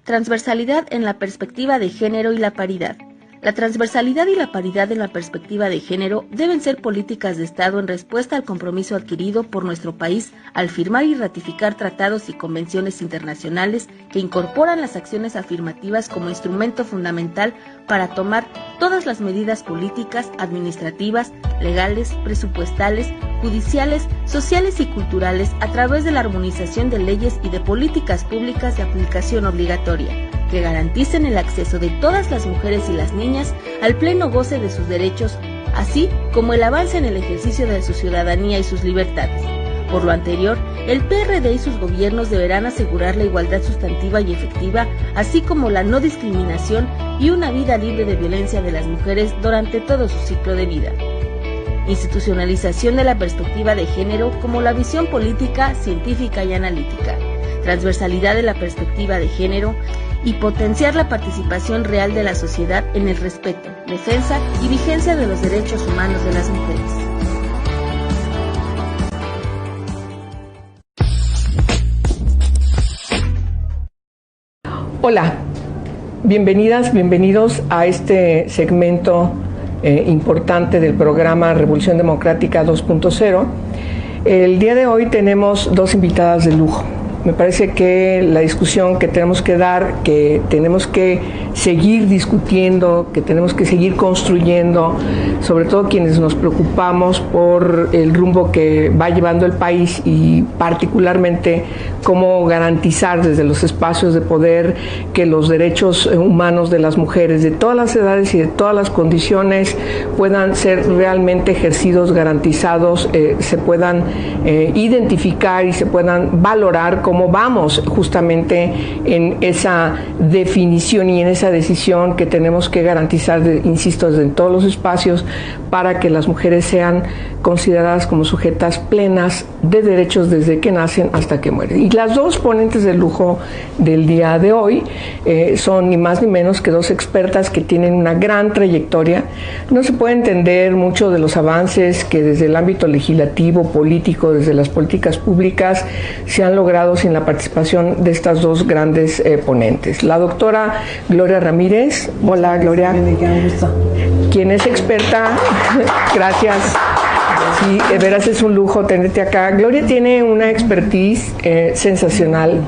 Transversalidad en la perspectiva de género y la paridad. La transversalidad y la paridad en la perspectiva de género deben ser políticas de Estado en respuesta al compromiso adquirido por nuestro país al firmar y ratificar tratados y convenciones internacionales que incorporan las acciones afirmativas como instrumento fundamental para tomar todas las medidas políticas, administrativas, legales, presupuestales, judiciales, sociales y culturales a través de la armonización de leyes y de políticas públicas de aplicación obligatoria, que garanticen el acceso de todas las mujeres y las niñas al pleno goce de sus derechos, así como el avance en el ejercicio de su ciudadanía y sus libertades. Por lo anterior, el PRD y sus gobiernos deberán asegurar la igualdad sustantiva y efectiva, así como la no discriminación y una vida libre de violencia de las mujeres durante todo su ciclo de vida. Institucionalización de la perspectiva de género como la visión política, científica y analítica. Transversalidad de la perspectiva de género y potenciar la participación real de la sociedad en el respeto, defensa y vigencia de los derechos humanos de las mujeres. Hola, bienvenidas, bienvenidos a este segmento importante del programa Revolución Democrática 2.0. El día de hoy tenemos dos invitadas de lujo. Me parece que la discusión que tenemos que dar, que tenemos que seguir discutiendo, que tenemos que seguir construyendo, sobre todo quienes nos preocupamos por el rumbo que va llevando el país y particularmente cómo garantizar desde los espacios de poder que los derechos humanos de las mujeres de todas las edades y de todas las condiciones puedan ser realmente ejercidos, garantizados, se puedan identificar y se puedan valorar cómo vamos justamente en esa definición y en esa decisión que tenemos que garantizar, insisto, desde todos los espacios para que las mujeres sean consideradas como sujetas plenas de derechos desde que nacen hasta que mueren. Y las dos ponentes de lujo del día de hoy son ni más ni menos que dos expertas que tienen una gran trayectoria. No se puede entender mucho de los avances que desde el ámbito legislativo, político, desde las políticas públicas se han logrado sin la participación de estas dos grandes ponentes. La doctora Gloria Ramírez. Hola, Gloria. Quien es experta. Gracias. Sí, de veras es un lujo tenerte acá. Gloria tiene una expertise sensacional.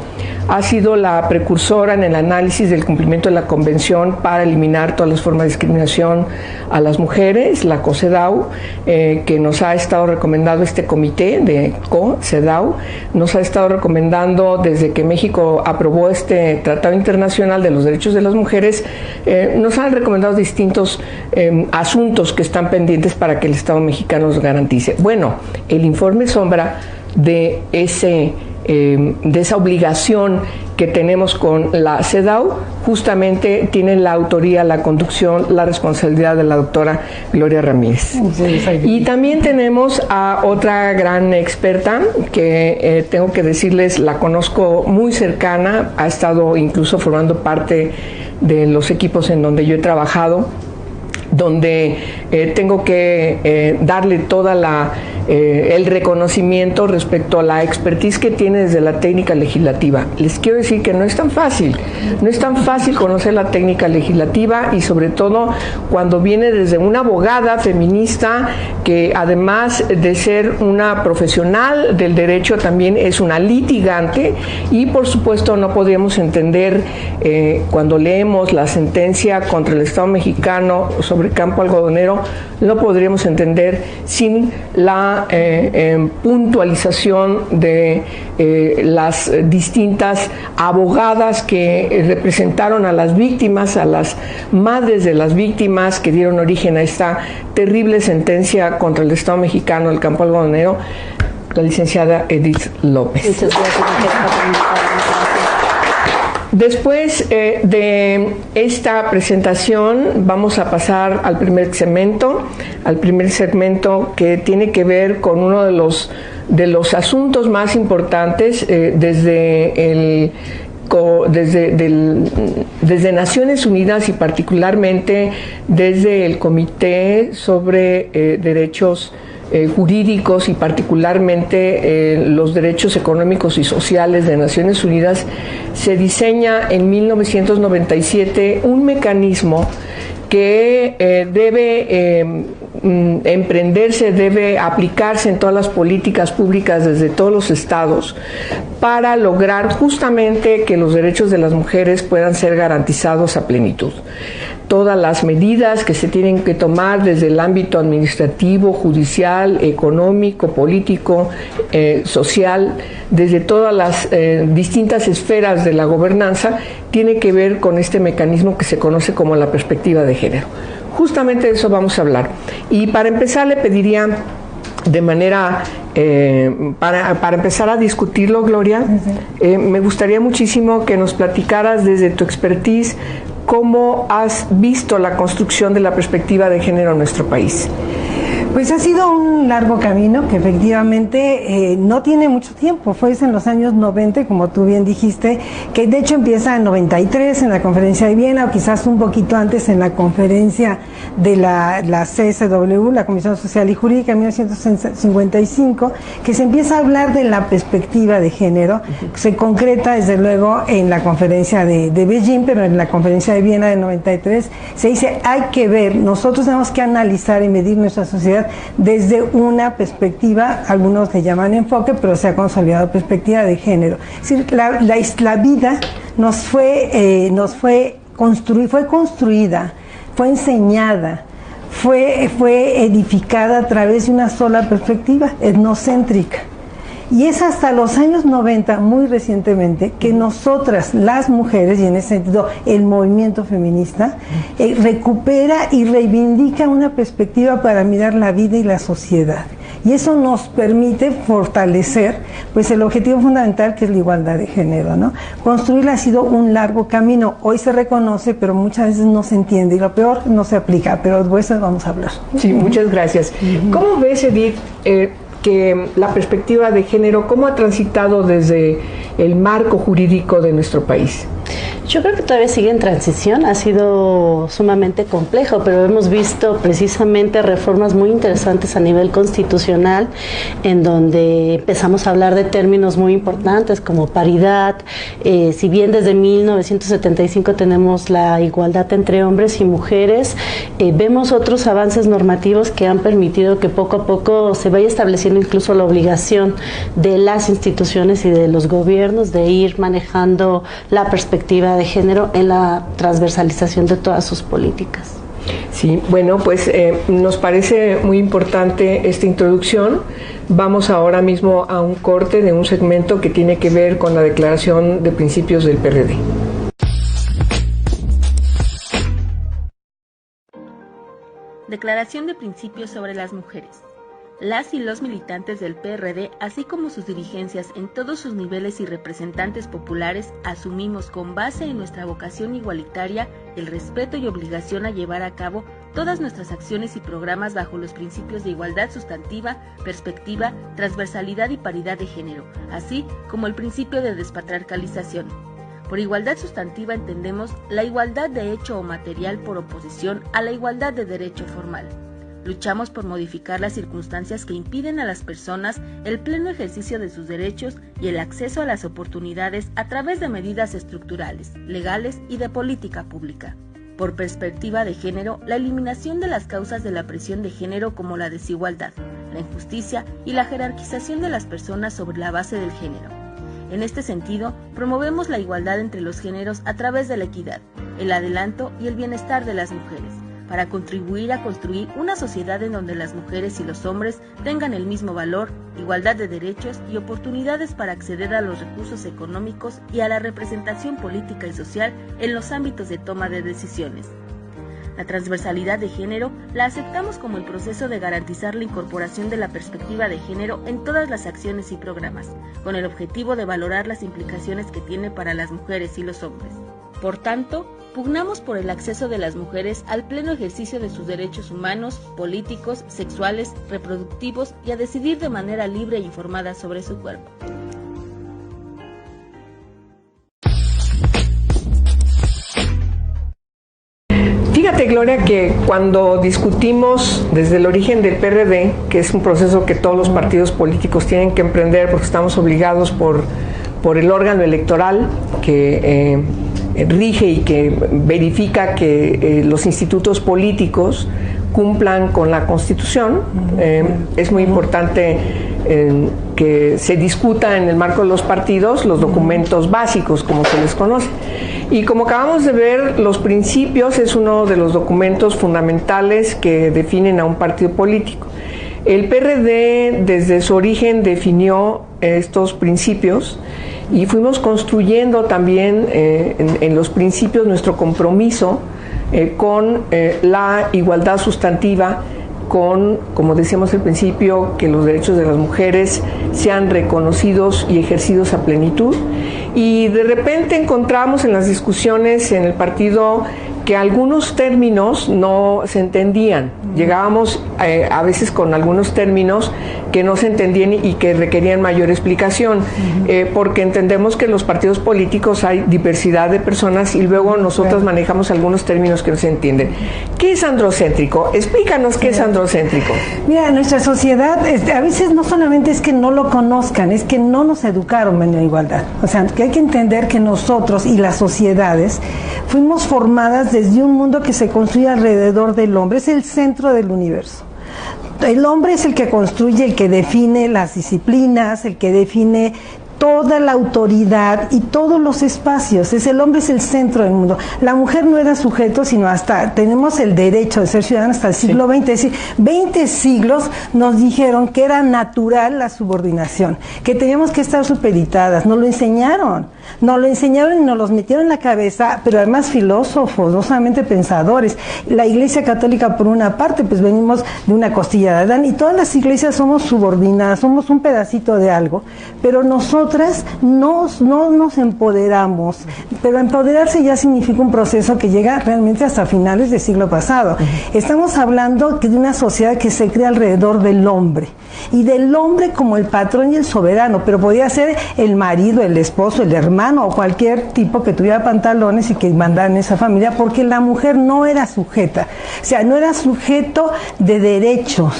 Ha sido la precursora en el análisis del cumplimiento de la Convención para eliminar todas las formas de discriminación a las mujeres, la COCEDAW, que nos ha estado recomendando este comité de COCEDAW, nos ha estado recomendando desde que México aprobó este Tratado Internacional de los Derechos de las Mujeres, nos han recomendado distintos asuntos que están pendientes para que el Estado mexicano los garantice. Bueno, el informe sombra de esa obligación que tenemos con la CEDAW, justamente tiene la autoría, la conducción, la responsabilidad de la doctora Gloria Ramírez. Y también tenemos a otra gran experta que tengo que decirles, la conozco muy cercana, ha estado incluso formando parte de los equipos en donde yo he trabajado, donde tengo que darle toda el reconocimiento respecto a la expertise que tiene desde la técnica legislativa. Les quiero decir que no es tan fácil conocer la técnica legislativa y sobre todo cuando viene desde una abogada feminista que además de ser una profesional del derecho también es una litigante y por supuesto no podríamos entender cuando leemos la sentencia contra el Estado mexicano sobre Campo Algodonero, no podríamos entender sin la puntualización de las distintas abogadas que representaron a las víctimas, a las madres de las víctimas que dieron origen a esta terrible sentencia contra el Estado mexicano del Campo Algodonero, la licenciada Edith López. Muchas gracias. Después de esta presentación vamos a pasar al primer segmento que tiene que ver con uno de los asuntos más importantes desde Naciones Unidas y particularmente desde el Comité sobre Derechos jurídicos y particularmente los derechos económicos y sociales de Naciones Unidas, se diseña en 1997 un mecanismo que debe emprenderse, debe aplicarse en todas las políticas públicas desde todos los estados para lograr justamente que los derechos de las mujeres puedan ser garantizados a plenitud. Todas las medidas que se tienen que tomar desde el ámbito administrativo, judicial, económico, político, social, desde todas las distintas esferas de la gobernanza, tiene que ver con este mecanismo que se conoce como la perspectiva de género. Justamente de eso vamos a hablar. Y para empezar le pediría de manera, para empezar a discutirlo, Gloria, me gustaría muchísimo que nos platicaras desde tu expertise cómo has visto la construcción de la perspectiva de género en nuestro país. Pues ha sido un largo camino que efectivamente no tiene mucho tiempo, fue en los años 90, como tú bien dijiste, que de hecho empieza en 93 en la conferencia de Viena, o quizás un poquito antes en la conferencia de la CSW, la Comisión Social y Jurídica, en 1955, que se empieza a hablar de la perspectiva de género, se concreta desde luego en la conferencia de Beijing, pero en la conferencia de Viena del 93 se dice, hay que ver, nosotros tenemos que analizar y medir nuestra sociedad desde una perspectiva, algunos le llaman enfoque, pero se ha consolidado perspectiva de género. Es decir, la vida fue construida, fue enseñada, fue edificada a través de una sola perspectiva, etnocéntrica. Y es hasta los años 90, muy recientemente, que nosotras, las mujeres, y en ese sentido el movimiento feminista, recupera y reivindica una perspectiva para mirar la vida y la sociedad. Y eso nos permite fortalecer pues el objetivo fundamental, que es la igualdad de género, ¿no? Construirla ha sido un largo camino. Hoy se reconoce, pero muchas veces no se entiende, y lo peor, no se aplica, pero de eso vamos a hablar. Sí, muchas gracias. ¿Cómo ves, Edith, que la perspectiva de género, cómo ha transitado desde el marco jurídico de nuestro país? Yo creo que todavía sigue en transición, ha sido sumamente complejo, pero hemos visto precisamente reformas muy interesantes a nivel constitucional, en donde empezamos a hablar de términos muy importantes como paridad. Si bien desde 1975 tenemos la igualdad entre hombres y mujeres, vemos otros avances normativos que han permitido que poco a poco se vaya estableciendo incluso la obligación de las instituciones y de los gobiernos de ir manejando la perspectiva de género en la transversalización de todas sus políticas. Sí, bueno, pues nos parece muy importante esta introducción. Vamos ahora mismo a un corte de un segmento que tiene que ver con la Declaración de Principios del PRD. Declaración de Principios sobre las Mujeres. Las y los militantes del PRD, así como sus dirigencias en todos sus niveles y representantes populares, asumimos con base en nuestra vocación igualitaria el respeto y obligación a llevar a cabo todas nuestras acciones y programas bajo los principios de igualdad sustantiva, perspectiva, transversalidad y paridad de género, así como el principio de despatriarcalización. Por igualdad sustantiva entendemos la igualdad de hecho o material por oposición a la igualdad de derecho formal. Luchamos por modificar las circunstancias que impiden a las personas el pleno ejercicio de sus derechos y el acceso a las oportunidades a través de medidas estructurales, legales y de política pública. Por perspectiva de género, la eliminación de las causas de la presión de género como la desigualdad, la injusticia y la jerarquización de las personas sobre la base del género. En este sentido, promovemos la igualdad entre los géneros a través de la equidad, el adelanto y el bienestar de las mujeres, para contribuir a construir una sociedad en donde las mujeres y los hombres tengan el mismo valor, igualdad de derechos y oportunidades para acceder a los recursos económicos y a la representación política y social en los ámbitos de toma de decisiones. La transversalidad de género la aceptamos como el proceso de garantizar la incorporación de la perspectiva de género en todas las acciones y programas, con el objetivo de valorar las implicaciones que tiene para las mujeres y los hombres. Por tanto, pugnamos por el acceso de las mujeres al pleno ejercicio de sus derechos humanos, políticos, sexuales, reproductivos y a decidir de manera libre e informada sobre su cuerpo. Fíjate, Gloria, que cuando discutimos desde el origen del PRD, que es un proceso que todos los partidos políticos tienen que emprender porque estamos obligados por el órgano electoral que rige y que verifica que los institutos políticos cumplan con la Constitución. Es muy importante que se discuta en el marco de los partidos los documentos básicos, como se les conoce. Y como acabamos de ver, los principios es uno de los documentos fundamentales que definen a un partido político. El PRD desde su origen definió estos principios y fuimos construyendo también en los principios nuestro compromiso con la igualdad sustantiva, con, como decíamos al principio, que los derechos de las mujeres sean reconocidos y ejercidos a plenitud. Y de repente encontramos en las discusiones en el partido que algunos términos no se entendían. Llegábamos a veces con algunos términos que no se entendían y que requerían mayor explicación, porque entendemos que en los partidos políticos hay diversidad de personas y luego nosotros manejamos algunos términos que no se entienden. ¿Qué es androcéntrico? Explícanos qué es androcéntrico. Mira, nuestra sociedad a veces no solamente es que no lo conozcan, es que no nos educaron en la igualdad. O sea, que hay que entender que nosotros y las sociedades fuimos formadas desde un mundo que se construye alrededor del hombre, es el centro del universo. El hombre es el que construye, el que define las disciplinas, el que define toda la autoridad y todos los espacios. El hombre es el centro del mundo. La mujer no era sujeto, sino hasta tenemos el derecho de ser ciudadana hasta el siglo XX. Es decir, 20 siglos nos dijeron que era natural la subordinación, que teníamos que estar supeditadas. Nos lo enseñaron y nos los metieron en la cabeza, pero además filósofos, no solamente pensadores. La Iglesia Católica, por una parte, pues venimos de una costilla de Adán, y todas las iglesias somos subordinadas, somos un pedacito de algo, pero nosotras no nos empoderamos. Pero empoderarse ya significa un proceso que llega realmente hasta finales del siglo pasado. Estamos hablando de una sociedad que se crea alrededor del hombre, y del hombre como el patrón y el soberano, pero podía ser el marido, el esposo, el hermano o cualquier tipo que tuviera pantalones y que mandara en esa familia, porque la mujer no era sujeta, o sea, no era sujeto de derechos,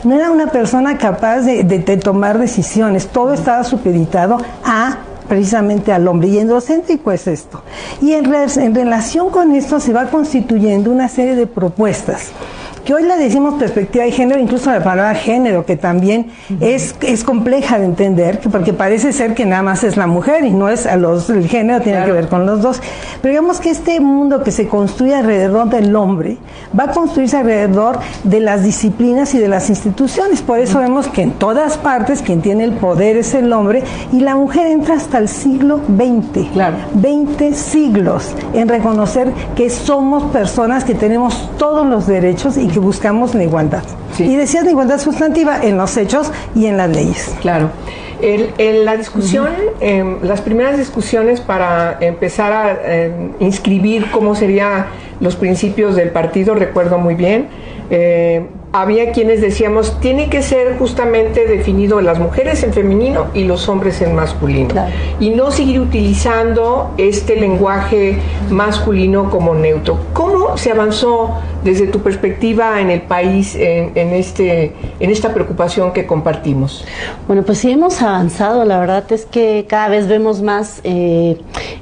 no era una persona capaz de tomar decisiones, todo estaba supeditado a precisamente al hombre, y androcéntrico es esto. Y en relación con esto se va constituyendo una serie de propuestas que hoy le decimos perspectiva de género, incluso la palabra género, que también es compleja de entender, porque parece ser que nada más es la mujer y no es el género, tiene que ver con los dos. Pero digamos que este mundo que se construye alrededor del hombre va a construirse alrededor de las disciplinas y de las instituciones. Por eso vemos que en todas partes quien tiene el poder es el hombre, y la mujer entra hasta el siglo XX. 20 siglos en reconocer que somos personas que tenemos todos los derechos y que buscamos la igualdad. Sí. Y decías la igualdad sustantiva en los hechos y en las leyes. Claro. En la discusión, las primeras discusiones para empezar a inscribir cómo serían los principios del partido, recuerdo muy bien, había quienes decíamos, tiene que ser justamente definido las mujeres en femenino y los hombres en masculino. Claro. Y no seguir utilizando este lenguaje masculino como neutro. ¿Cómo se avanzó desde tu perspectiva en el país en esta preocupación que compartimos? Bueno, pues sí hemos avanzado. La verdad es que cada vez vemos más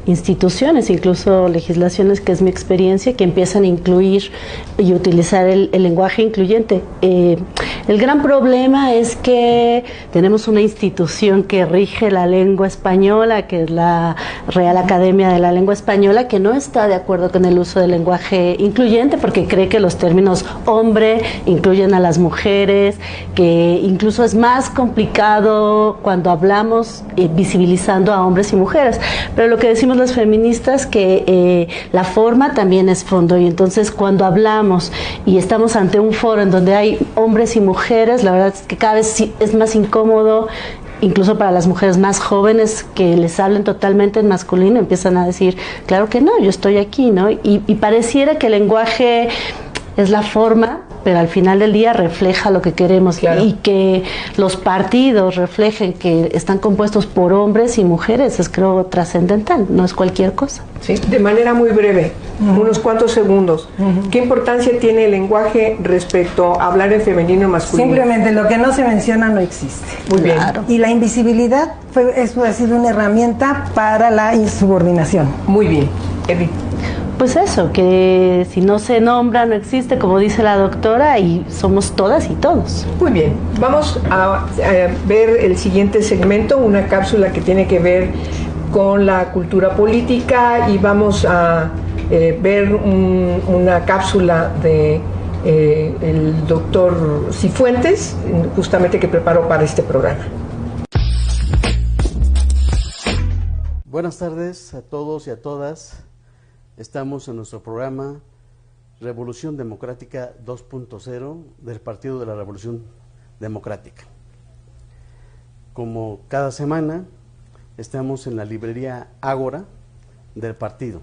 instituciones, incluso legislaciones, que es mi experiencia, que empiezan a incluir y utilizar el lenguaje incluyente. El gran problema es que tenemos una institución que rige la lengua española, que es la Real Academia de la Lengua Española, que no está de acuerdo con el uso del lenguaje incluyente, porque cree que los términos hombre incluyen a las mujeres, que incluso es más complicado cuando hablamos visibilizando a hombres y mujeres. Pero lo que decimos las feministas, que la forma también es fondo, y entonces cuando hablamos y estamos ante un foro en donde hay hombres y mujeres, la verdad es que cada vez es más incómodo, incluso para las mujeres más jóvenes, que les hablen totalmente en masculino, empiezan a decir, claro que no, yo estoy aquí, ¿no? Y pareciera que el lenguaje es la forma, pero al final del día refleja lo que queremos, claro. Y que los partidos reflejen que están compuestos por hombres y mujeres es, creo, trascendental, no es cualquier cosa. Sí, de manera muy breve, unos cuantos segundos. ¿Qué importancia tiene el lenguaje respecto a hablar en femenino y masculino? Simplemente lo que no se menciona no existe. Muy bien. Y la invisibilidad ha sido una herramienta para la insubordinación. Muy bien. Edith. Pues eso, que si no se nombra, no existe, como dice la doctora, y somos todas y todos. Muy bien, vamos a ver el siguiente segmento, una cápsula que tiene que ver con la cultura política, y vamos a ver una cápsula de el doctor Cifuentes, justamente que preparó para este programa. Buenas tardes a todos y a todas. Estamos en nuestro programa Revolución Democrática 2.0 del Partido de la Revolución Democrática. Como cada semana, estamos en la librería Ágora del partido,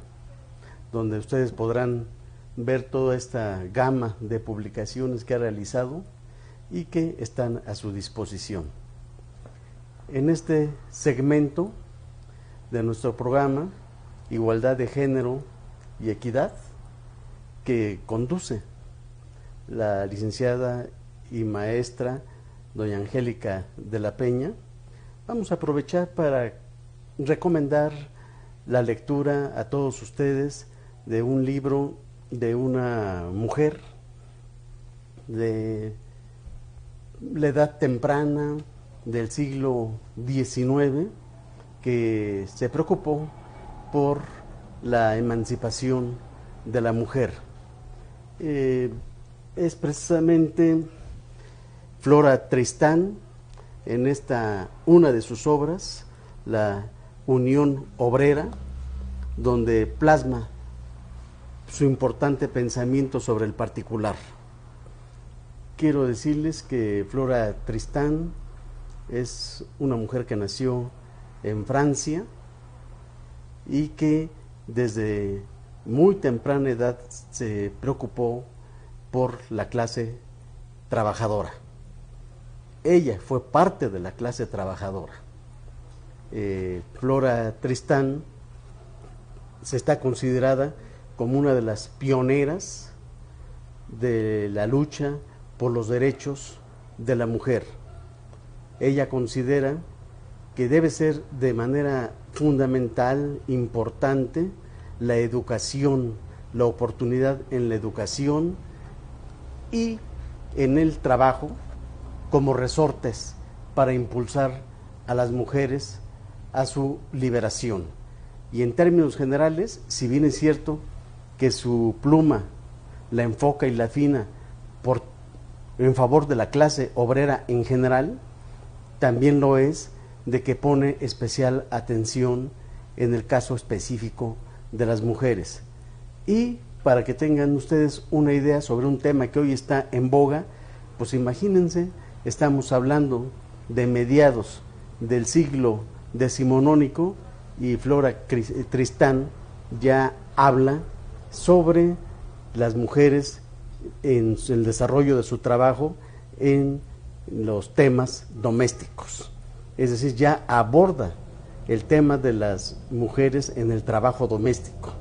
donde ustedes podrán ver toda esta gama de publicaciones que ha realizado y que están a su disposición. En este segmento de nuestro programa, Igualdad de Género y Equidad, que conduce la licenciada y maestra doña Angélica de la Peña, vamos a aprovechar para recomendar la lectura a todos ustedes de un libro de una mujer de la edad temprana del siglo XIX que se preocupó por la emancipación de la mujer. Es precisamente Flora Tristán, en una de sus obras, La Unión Obrera, donde plasma su importante pensamiento sobre el particular. Quiero decirles que Flora Tristán es una mujer que nació en Francia y que desde muy temprana edad se preocupó por la clase trabajadora. Ella fue parte de la clase trabajadora. Flora Tristán se está considerada como una de las pioneras de la lucha por los derechos de la mujer. Ella considera que debe ser de manera fundamental, importante, la educación, la oportunidad en la educación y en el trabajo como resortes para impulsar a las mujeres a su liberación. Y en términos generales, si bien es cierto que su pluma la enfoca y la afina en favor de la clase obrera en general, también lo es de que pone especial atención en el caso específico de las mujeres. Y para que tengan ustedes una idea sobre un tema que hoy está en boga, pues imagínense, estamos hablando de mediados del siglo decimonónico y Flora Tristán ya habla sobre las mujeres en el desarrollo de su trabajo en los temas domésticos. Es decir, ya aborda el tema de las mujeres en el trabajo doméstico,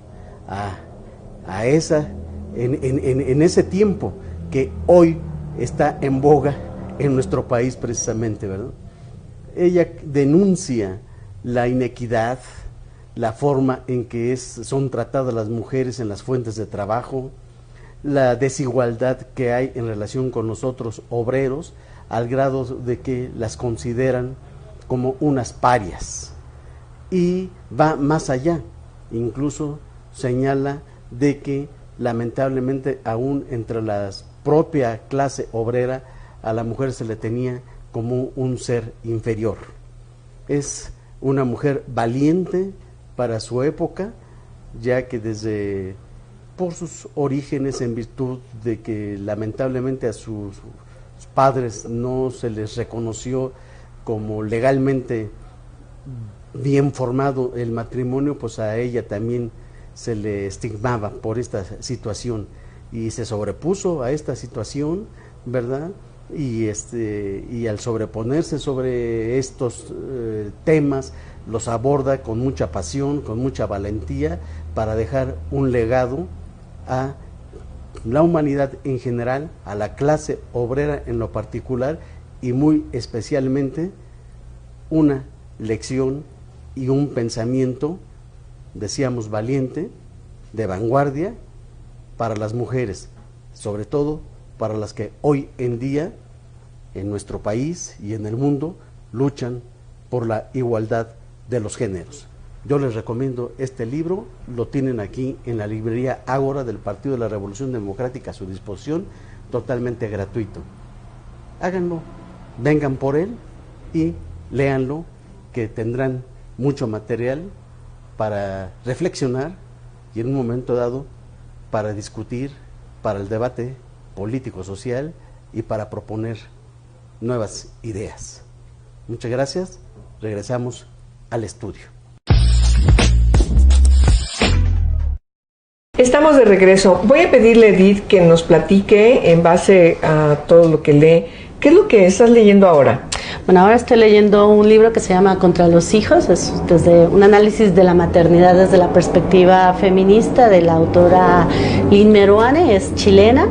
en ese tiempo que hoy está en boga en nuestro país precisamente, ¿verdad? Ella denuncia la inequidad, la forma en que son tratadas las mujeres en las fuentes de trabajo, la desigualdad que hay en relación con nosotros obreros, al grado de que las consideran como unas parias, y va más allá, incluso señala de que lamentablemente aún entre la propia clase obrera a la mujer se le tenía como un ser inferior. Es una mujer valiente para su época, ya que por sus orígenes, en virtud de que lamentablemente a sus padres no se les reconoció como legalmente bien formado el matrimonio, pues a ella también se le estigmaba por esta situación. y se sobrepuso a esta situación, ¿verdad? Y al sobreponerse sobre estos temas, los aborda con mucha pasión, con mucha valentía, para dejar un legado a la humanidad en general, a la clase obrera en lo particular, y muy especialmente una lección y un pensamiento, decíamos, valiente, de vanguardia, para las mujeres, sobre todo para las que hoy en día en nuestro país y en el mundo luchan por la igualdad de los géneros. Yo les recomiendo este libro, lo tienen aquí en la librería Ágora del Partido de la Revolución Democrática a su disposición, totalmente gratuito. Háganlo, vengan por él y léanlo, que tendrán mucho material para reflexionar y en un momento dado para discutir, para el debate político-social y para proponer nuevas ideas. Muchas gracias, regresamos al estudio. Estamos de regreso. Voy a pedirle a Edith que nos platique, en base a todo lo que lee, ¿qué es lo que estás leyendo ahora? Bueno, ahora estoy leyendo un libro que se llama Contra los hijos, es desde un análisis de la maternidad desde la perspectiva feminista de la autora Lynn Meruane, es chilena,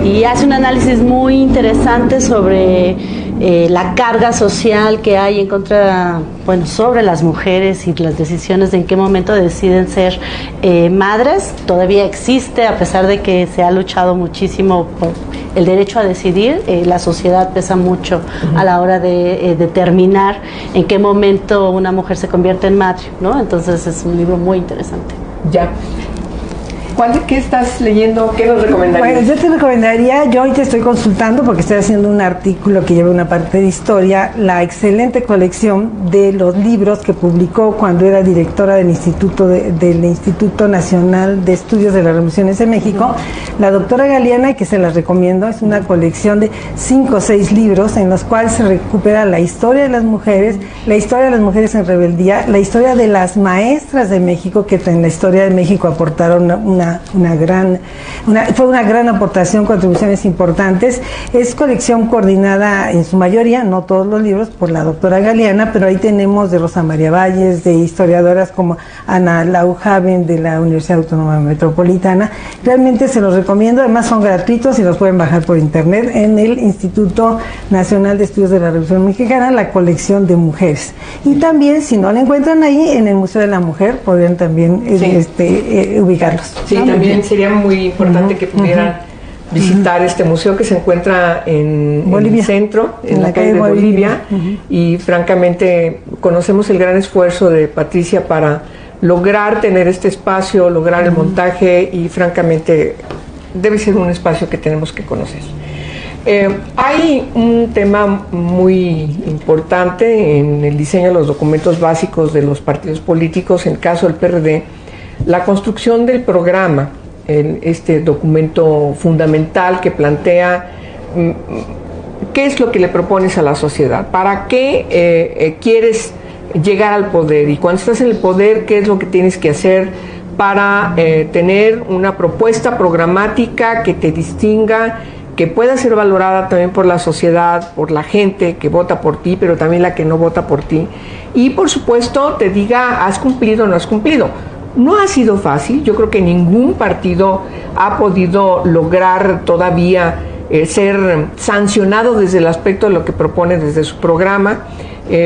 y hace un análisis muy interesante sobre la carga social que hay en contra, bueno, sobre las mujeres y las decisiones de en qué momento deciden ser madres. Todavía existe, a pesar de que se ha luchado muchísimo por el derecho a decidir, la sociedad pesa mucho a la hora de determinar en qué momento una mujer se convierte en madre, ¿no? Entonces es un libro muy interesante. Ya. ¿Qué estás leyendo? ¿Qué nos recomendarías? Bueno, yo te recomendaría, yo hoy te estoy consultando porque estoy haciendo un artículo que lleva una parte de historia, la excelente colección de los libros que publicó cuando era directora del Instituto Nacional de Estudios de las Revoluciones en México, la doctora Galeana, y que se las recomiendo. Es una colección de 5 o 6 libros en los cuales se recupera la historia de las mujeres en rebeldía, la historia de las maestras de México, que en la historia de México aportaron fue una gran aportación, contribuciones importantes. Es colección coordinada en su mayoría, no todos los libros, por la doctora Galeana, pero ahí tenemos de Rosa María Valles, de historiadoras como Ana Lauhaven de la Universidad Autónoma Metropolitana. Realmente se los recomiendo, además son gratuitos y los pueden bajar por internet en el Instituto Nacional de Estudios de la Revolución Mexicana, la colección de mujeres. Y también, si no la encuentran ahí, en el Museo de la Mujer, podrían también ubicarlos. Sí, también sería muy importante que pudieran visitar este museo que se encuentra en el centro, en la calle de Bolivia, y francamente conocemos el gran esfuerzo de Patricia para lograr tener este espacio, lograr el montaje, y francamente debe ser un espacio que tenemos que conocer. Hay un tema muy importante en el diseño de los documentos básicos de los partidos políticos. En el caso del PRD, la construcción del programa, este documento fundamental que plantea qué es lo que le propones a la sociedad, para qué quieres llegar al poder, y cuando estás en el poder, qué es lo que tienes que hacer para tener una propuesta programática que te distinga, que pueda ser valorada también por la sociedad, por la gente que vota por ti, pero también la que no vota por ti, y por supuesto te diga has cumplido o no has cumplido. No ha sido fácil, yo creo que ningún partido ha podido lograr todavía ser sancionado desde el aspecto de lo que propone desde su programa,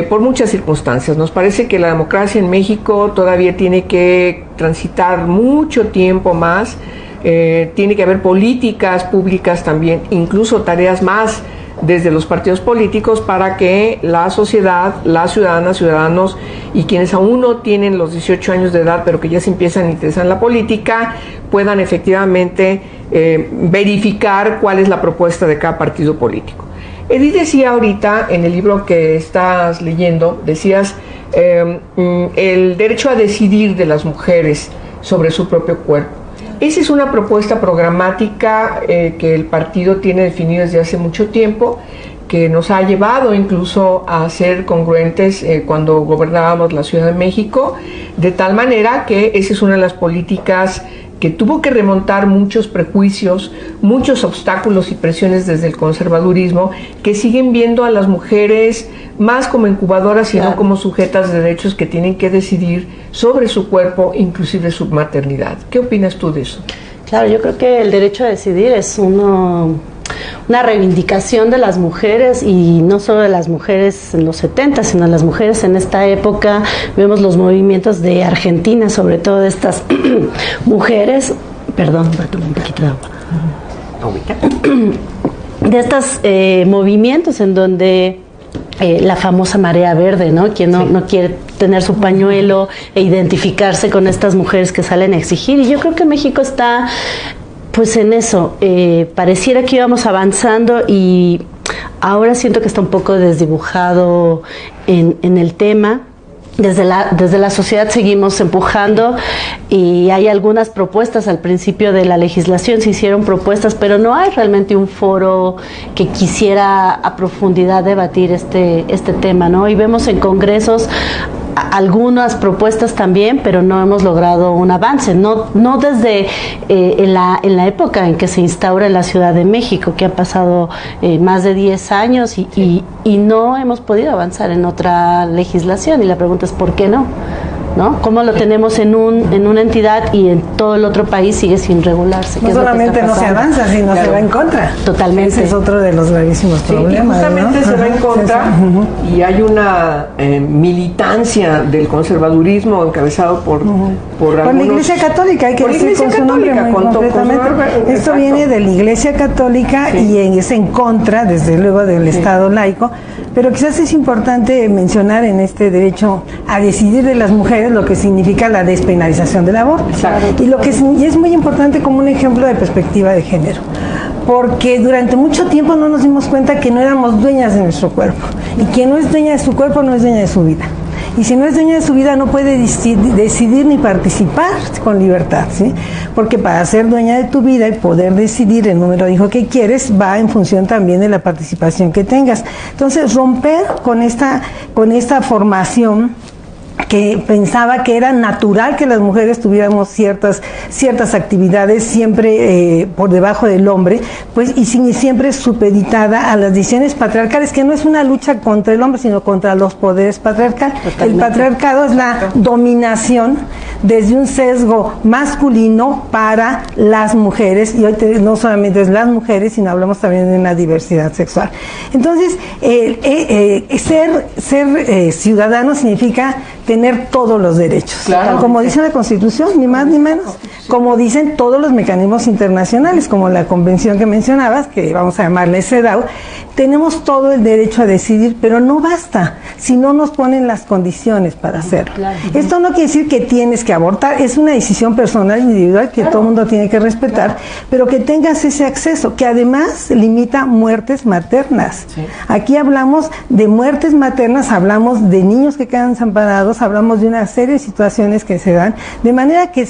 por muchas circunstancias. Nos parece que la democracia en México todavía tiene que transitar mucho tiempo más, tiene que haber políticas públicas también, incluso tareas más desde los partidos políticos, para que la sociedad, las ciudadanas, ciudadanos y quienes aún no tienen los 18 años de edad pero que ya se empiezan a interesar en la política, puedan efectivamente verificar cuál es la propuesta de cada partido político. Edith decía ahorita en el libro que estás leyendo, decías el derecho a decidir de las mujeres sobre su propio cuerpo. Esa es una propuesta programática que el partido tiene definido desde hace mucho tiempo, que nos ha llevado incluso a ser congruentes cuando gobernábamos la Ciudad de México, de tal manera que esa es una de las políticas que tuvo que remontar muchos prejuicios, muchos obstáculos y presiones desde el conservadurismo, que siguen viendo a las mujeres más como incubadoras y no como sujetas de derechos que tienen que decidir sobre su cuerpo, inclusive su maternidad. ¿Qué opinas tú de eso? Claro, yo creo que el derecho a decidir es una reivindicación de las mujeres, y no solo de las mujeres en los 70, sino de las mujeres en esta época. Vemos los movimientos de Argentina, sobre todo de estas mujeres, perdón, voy a tomar un poquito de agua, de estos movimientos en donde la famosa marea verde, ¿no? Quien no quiere tener su pañuelo e identificarse con estas mujeres que salen a exigir. Y yo creo que México está pues en eso. Pareciera que íbamos avanzando y ahora siento que está un poco desdibujado en el tema. Desde la sociedad seguimos empujando, y hay algunas propuestas. Al principio de la legislación se hicieron propuestas, pero no hay realmente un foro que quisiera a profundidad debatir este tema, ¿no? Y vemos en congresos algunas propuestas también, pero no hemos logrado un avance, no desde en la época en que se instaura en la Ciudad de México, que han pasado más de 10 años y no hemos podido avanzar en otra legislación, y la pregunta es ¿por qué no? ¿No? ¿Cómo lo tenemos en una entidad y en todo el otro país sigue sin regularse? No solamente no se avanza, sino se va en contra. Totalmente. Ese es otro de los gravísimos problemas. Y justamente, ¿no? Se va en contra, y hay una militancia del conservadurismo encabezado por algunos... la Iglesia Católica, hay que decir con su nombre muy completamente. Esto viene de la Iglesia Católica, y es en contra, desde luego, del Estado laico, pero quizás es importante mencionar en este derecho a decidir de las mujeres lo que significa la despenalización del aborto. Exacto. Y es muy importante como un ejemplo de perspectiva de género, porque durante mucho tiempo no nos dimos cuenta que no éramos dueñas de nuestro cuerpo, y quien no es dueña de su cuerpo no es dueña de su vida. Y si no es dueña de su vida no puede decidir ni participar con libertad, ¿sí? Porque para ser dueña de tu vida y poder decidir el número de hijos que quieres va en función también de la participación que tengas. Entonces, romper con esta formación que pensaba que era natural que las mujeres tuviéramos ciertas actividades siempre por debajo del hombre, pues, y siempre supeditada a las decisiones patriarcales, que no es una lucha contra el hombre, sino contra los poderes patriarcales. El patriarcado es la dominación desde un sesgo masculino para las mujeres, y hoy no solamente es las mujeres, sino hablamos también de una diversidad sexual. Entonces, ser ciudadano significa tener todos los derechos, claro, como dice la Constitución, ni más ni menos, como dicen todos los mecanismos internacionales, como la convención que mencionabas, que vamos a llamarle CEDAW. Tenemos todo el derecho a decidir, pero no basta si no nos ponen las condiciones para hacerlo. Claro. Esto no quiere decir que tienes que abortar, es una decisión personal individual que todo el mundo tiene que respetar, pero que tengas ese acceso, que además limita muertes maternas. Sí. Aquí hablamos de muertes maternas, hablamos de niños que quedan desamparados, hablamos de una serie de situaciones que se dan, de manera que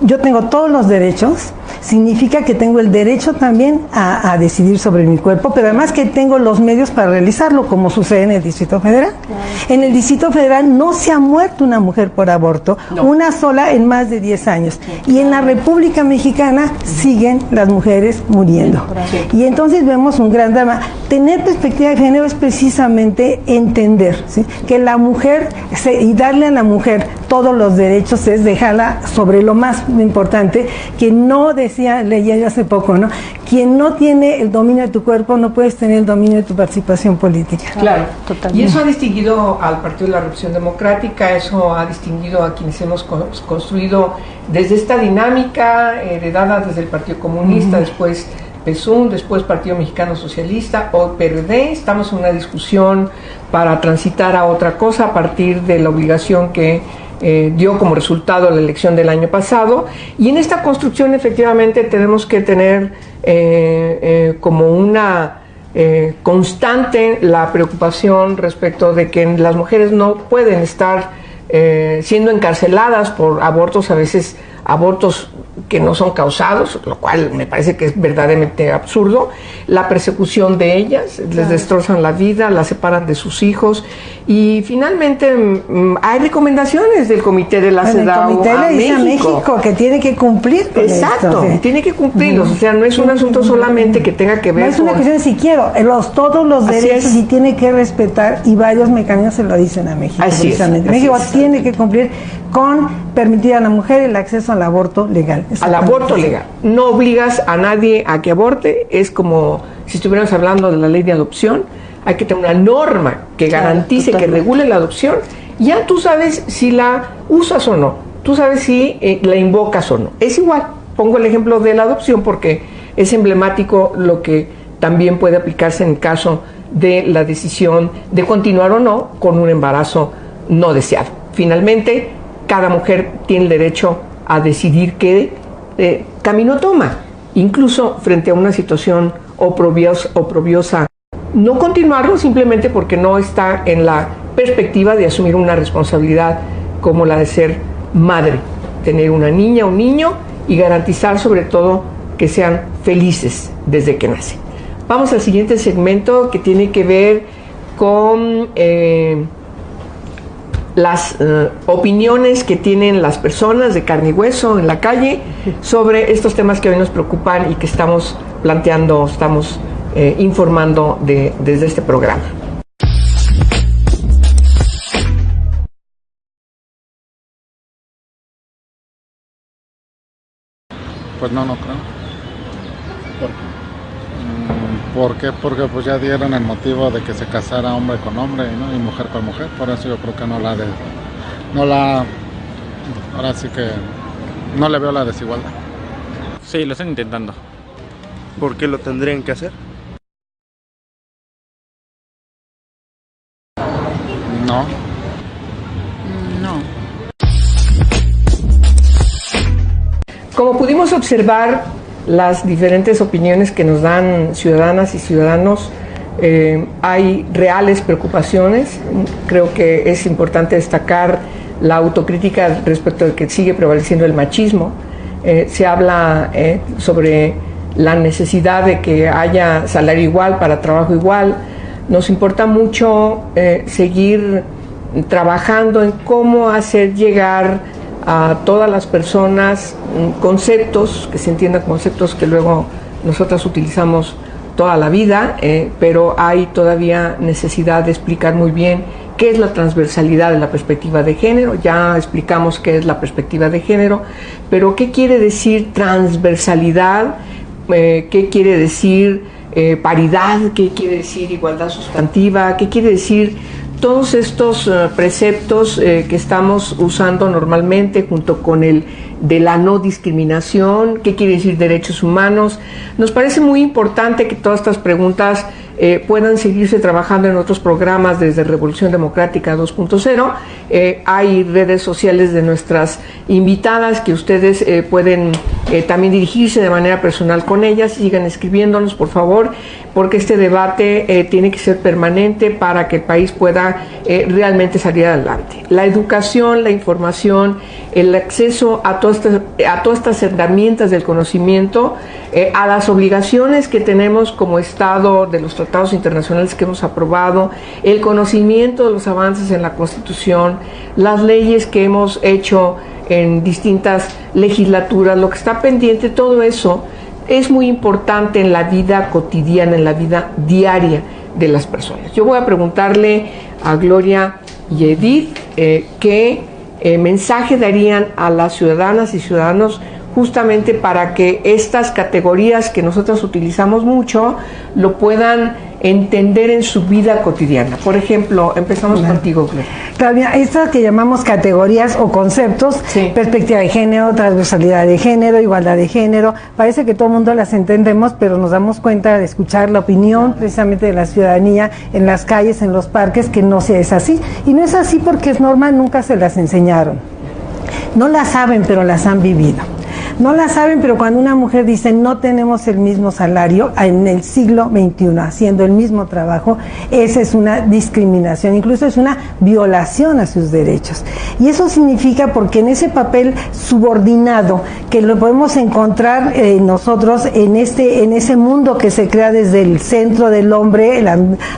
yo tengo todos los derechos, significa que tengo el derecho también a decidir sobre mi cuerpo, pero además que tengo los medios para realizarlo, como sucede en el Distrito Federal. Claro. En el Distrito Federal no se ha muerto una mujer por aborto, una sola en más de 10 años. Sí. Y en la República Mexicana siguen las mujeres muriendo. Sí. Y entonces vemos un gran drama. Tener perspectiva de género es precisamente entender, ¿sí?, que la mujer, y darle a la mujer todos los derechos, es dejarla sobre lo más importante, que no leía yo hace poco, ¿no? Quien no tiene el dominio de tu cuerpo no puedes tener el dominio de tu participación política. Claro, totalmente. Y eso ha distinguido al Partido de la Revolución Democrática, eso ha distinguido a quienes hemos construido desde esta dinámica heredada desde el Partido Comunista, después PSUM, después Partido Mexicano Socialista, hoy PRD. Estamos en una discusión para transitar a otra cosa a partir de la obligación que dio como resultado la elección del año pasado, y en esta construcción efectivamente tenemos que tener como una constante la preocupación respecto de que las mujeres no pueden estar siendo encarceladas por abortos a veces abortos que no son causados, lo cual me parece que es verdaderamente absurdo, la persecución de ellas, les destrozan la vida, las separan de sus hijos, y finalmente hay recomendaciones del Comité de la CEDAW el Comité le dice a México que tiene que cumplir con exacto, esto, tiene que cumplirlos, o sea, no es un asunto solamente que tenga que ver no es una cuestión de si quiero, todos los derechos y tiene que respetar, y varios mecanismos se lo dicen a México. México tiene que cumplir con permitir a la mujer el acceso al aborto legal. Al aborto legal. No obligas a nadie a que aborte, es como si estuviéramos hablando de la ley de adopción. Hay que tener una norma que garantice, que regule la adopción. Ya tú sabes si la usas o no, tú sabes si la invocas o no. Es igual, pongo el ejemplo de la adopción porque es emblemático lo que también puede aplicarse en el caso de la decisión de continuar o no con un embarazo no deseado. Finalmente, cada mujer tiene el derecho a decidir qué camino toma, incluso frente a una situación oprobiosa. No continuarlo simplemente porque no está en la perspectiva de asumir una responsabilidad como la de ser madre, tener una niña o un niño y garantizar sobre todo que sean felices desde que nacen. Vamos al siguiente segmento que tiene que ver con las opiniones que tienen las personas de carne y hueso en la calle sobre estos temas que hoy nos preocupan y que estamos planteando, estamos informando desde este programa. Pues no creo. ¿Por qué? Porque pues ya dieron el motivo de que se casara hombre con hombre, ¿no? Y mujer con mujer, por eso yo creo que ahora sí que no le veo la desigualdad. Sí, lo están intentando. ¿Por qué lo tendrían que hacer? No. Como pudimos observar, las diferentes opiniones que nos dan ciudadanas y ciudadanos, hay reales preocupaciones. Creo que es importante destacar la autocrítica respecto de que sigue prevaleciendo el machismo. Se habla sobre la necesidad de que haya salario igual para trabajo igual. Nos importa mucho seguir trabajando en cómo hacer llegar a todas las personas conceptos, que se entiendan conceptos que luego nosotras utilizamos toda la vida, pero hay todavía necesidad de explicar muy bien qué es la transversalidad de la perspectiva de género. Ya explicamos qué es la perspectiva de género, pero qué quiere decir transversalidad, qué quiere decir paridad, qué quiere decir igualdad sustantiva, qué quiere decir todos estos preceptos que estamos usando normalmente junto con el de la no discriminación, qué quiere decir derechos humanos. Nos parece muy importante que todas estas preguntas puedan seguirse trabajando en otros programas desde Revolución Democrática 2.0. Hay redes sociales de nuestras invitadas que ustedes pueden también dirigirse de manera personal con ellas. Sigan escribiéndonos, por favor, porque este debate tiene que ser permanente para que el país pueda realmente salir adelante. La educación, la información, el acceso a todas estas herramientas del conocimiento, a las obligaciones que tenemos como Estado de los tratados internacionales que hemos aprobado, el conocimiento de los avances en la Constitución, las leyes que hemos hecho en distintas legislaturas, lo que está pendiente, todo eso es muy importante en la vida cotidiana, en la vida diaria de las personas. Yo voy a preguntarle a Gloria y Edith qué mensaje darían a las ciudadanas y ciudadanos justamente para que estas categorías que nosotros utilizamos mucho lo puedan entender en su vida cotidiana. Por ejemplo, empezamos contigo, Gloria. Claudia, estas que llamamos categorías o conceptos, perspectiva de género, transversalidad de género, igualdad de género, parece que todo el mundo las entendemos, pero nos damos cuenta de escuchar la opinión precisamente de la ciudadanía en las calles, en los parques, que no es así. Y no es así porque es normal, nunca se las enseñaron. No las saben, pero las han vivido. No la saben, pero cuando una mujer dice no tenemos el mismo salario en el siglo XXI, haciendo el mismo trabajo, esa es una discriminación, incluso es una violación a sus derechos. Y eso significa porque en ese papel subordinado que lo podemos encontrar nosotros en ese mundo que se crea desde el centro del hombre, el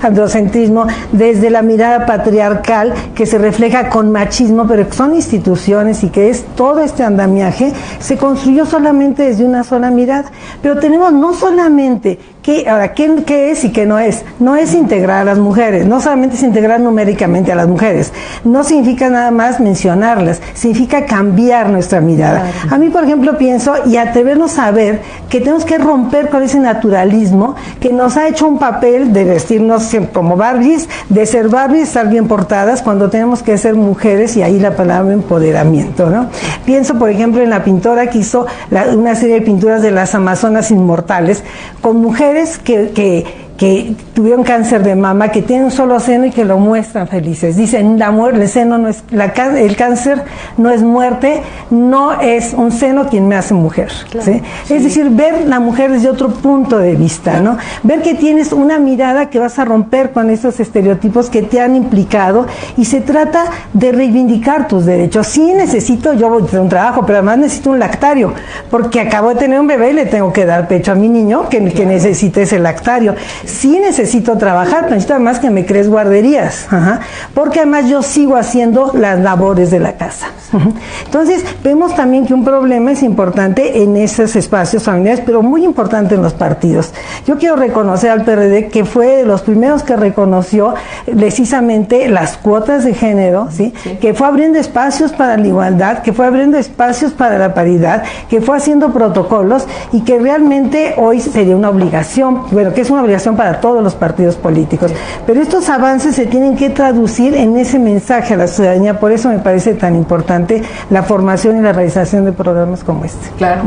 androcentrismo, desde la mirada patriarcal que se refleja con machismo, pero que son instituciones y que es todo este andamiaje, se construyó solamente desde una sola mirada. Pero tenemos no solamente ¿qué es y qué no es? No es integrar a las mujeres, no solamente es integrar numéricamente a las mujeres, no significa nada más mencionarlas, significa cambiar nuestra mirada. Claro. A mí, por ejemplo, pienso y atrevernos a ver que tenemos que romper con ese naturalismo que nos ha hecho un papel de vestirnos como Barbies, de ser Barbies, estar bien portadas, cuando tenemos que ser mujeres, y ahí la palabra empoderamiento, ¿no? Pienso, por ejemplo, en la pintora que hizo una serie de pinturas de las Amazonas inmortales, con mujeres que tuvieron cáncer de mama, que tienen un solo seno y que lo muestran felices. Dicen, el seno no es, el cáncer no es muerte, no es un seno quien me hace mujer. Claro, ¿sí? Sí. Es decir, ver la mujer desde otro punto de vista, ¿no? Ver que tienes una mirada que vas a romper con esos estereotipos que te han implicado, y se trata de reivindicar tus derechos. Sí necesito, yo voy a hacer un trabajo, pero además necesito un lactario, porque acabo de tener un bebé y le tengo que dar pecho a mi niño que necesite ese lactario. Sí necesito trabajar, pero necesito además que me crees guarderías, porque además yo sigo haciendo las labores de la casa. Entonces, vemos también que un problema es importante en esos espacios familiares, pero muy importante en los partidos. Yo quiero reconocer al PRD, que fue de los primeros que reconoció precisamente las cuotas de género, ¿sí? Sí. Que fue abriendo espacios para la igualdad, que fue abriendo espacios para la paridad, que fue haciendo protocolos, y que realmente hoy sería una obligación, bueno, que es una obligación para todos los partidos políticos. Pero estos avances se tienen que traducir en ese mensaje a la ciudadanía, por eso me parece tan importante la formación y la realización de programas como este. Claro.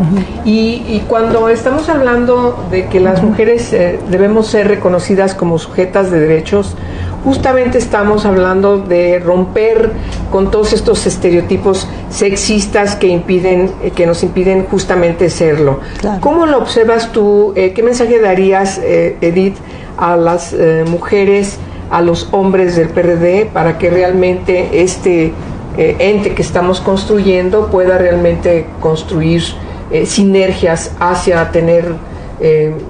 Y cuando estamos hablando de que las mujeres debemos ser reconocidas como sujetas de derechos, justamente estamos hablando de romper con todos estos estereotipos sexistas que nos impiden justamente serlo. Claro. ¿Cómo lo observas tú? ¿Qué mensaje darías, Edith, a las mujeres, a los hombres del PRD, para que realmente este ente que estamos construyendo pueda realmente construir sinergias hacia tener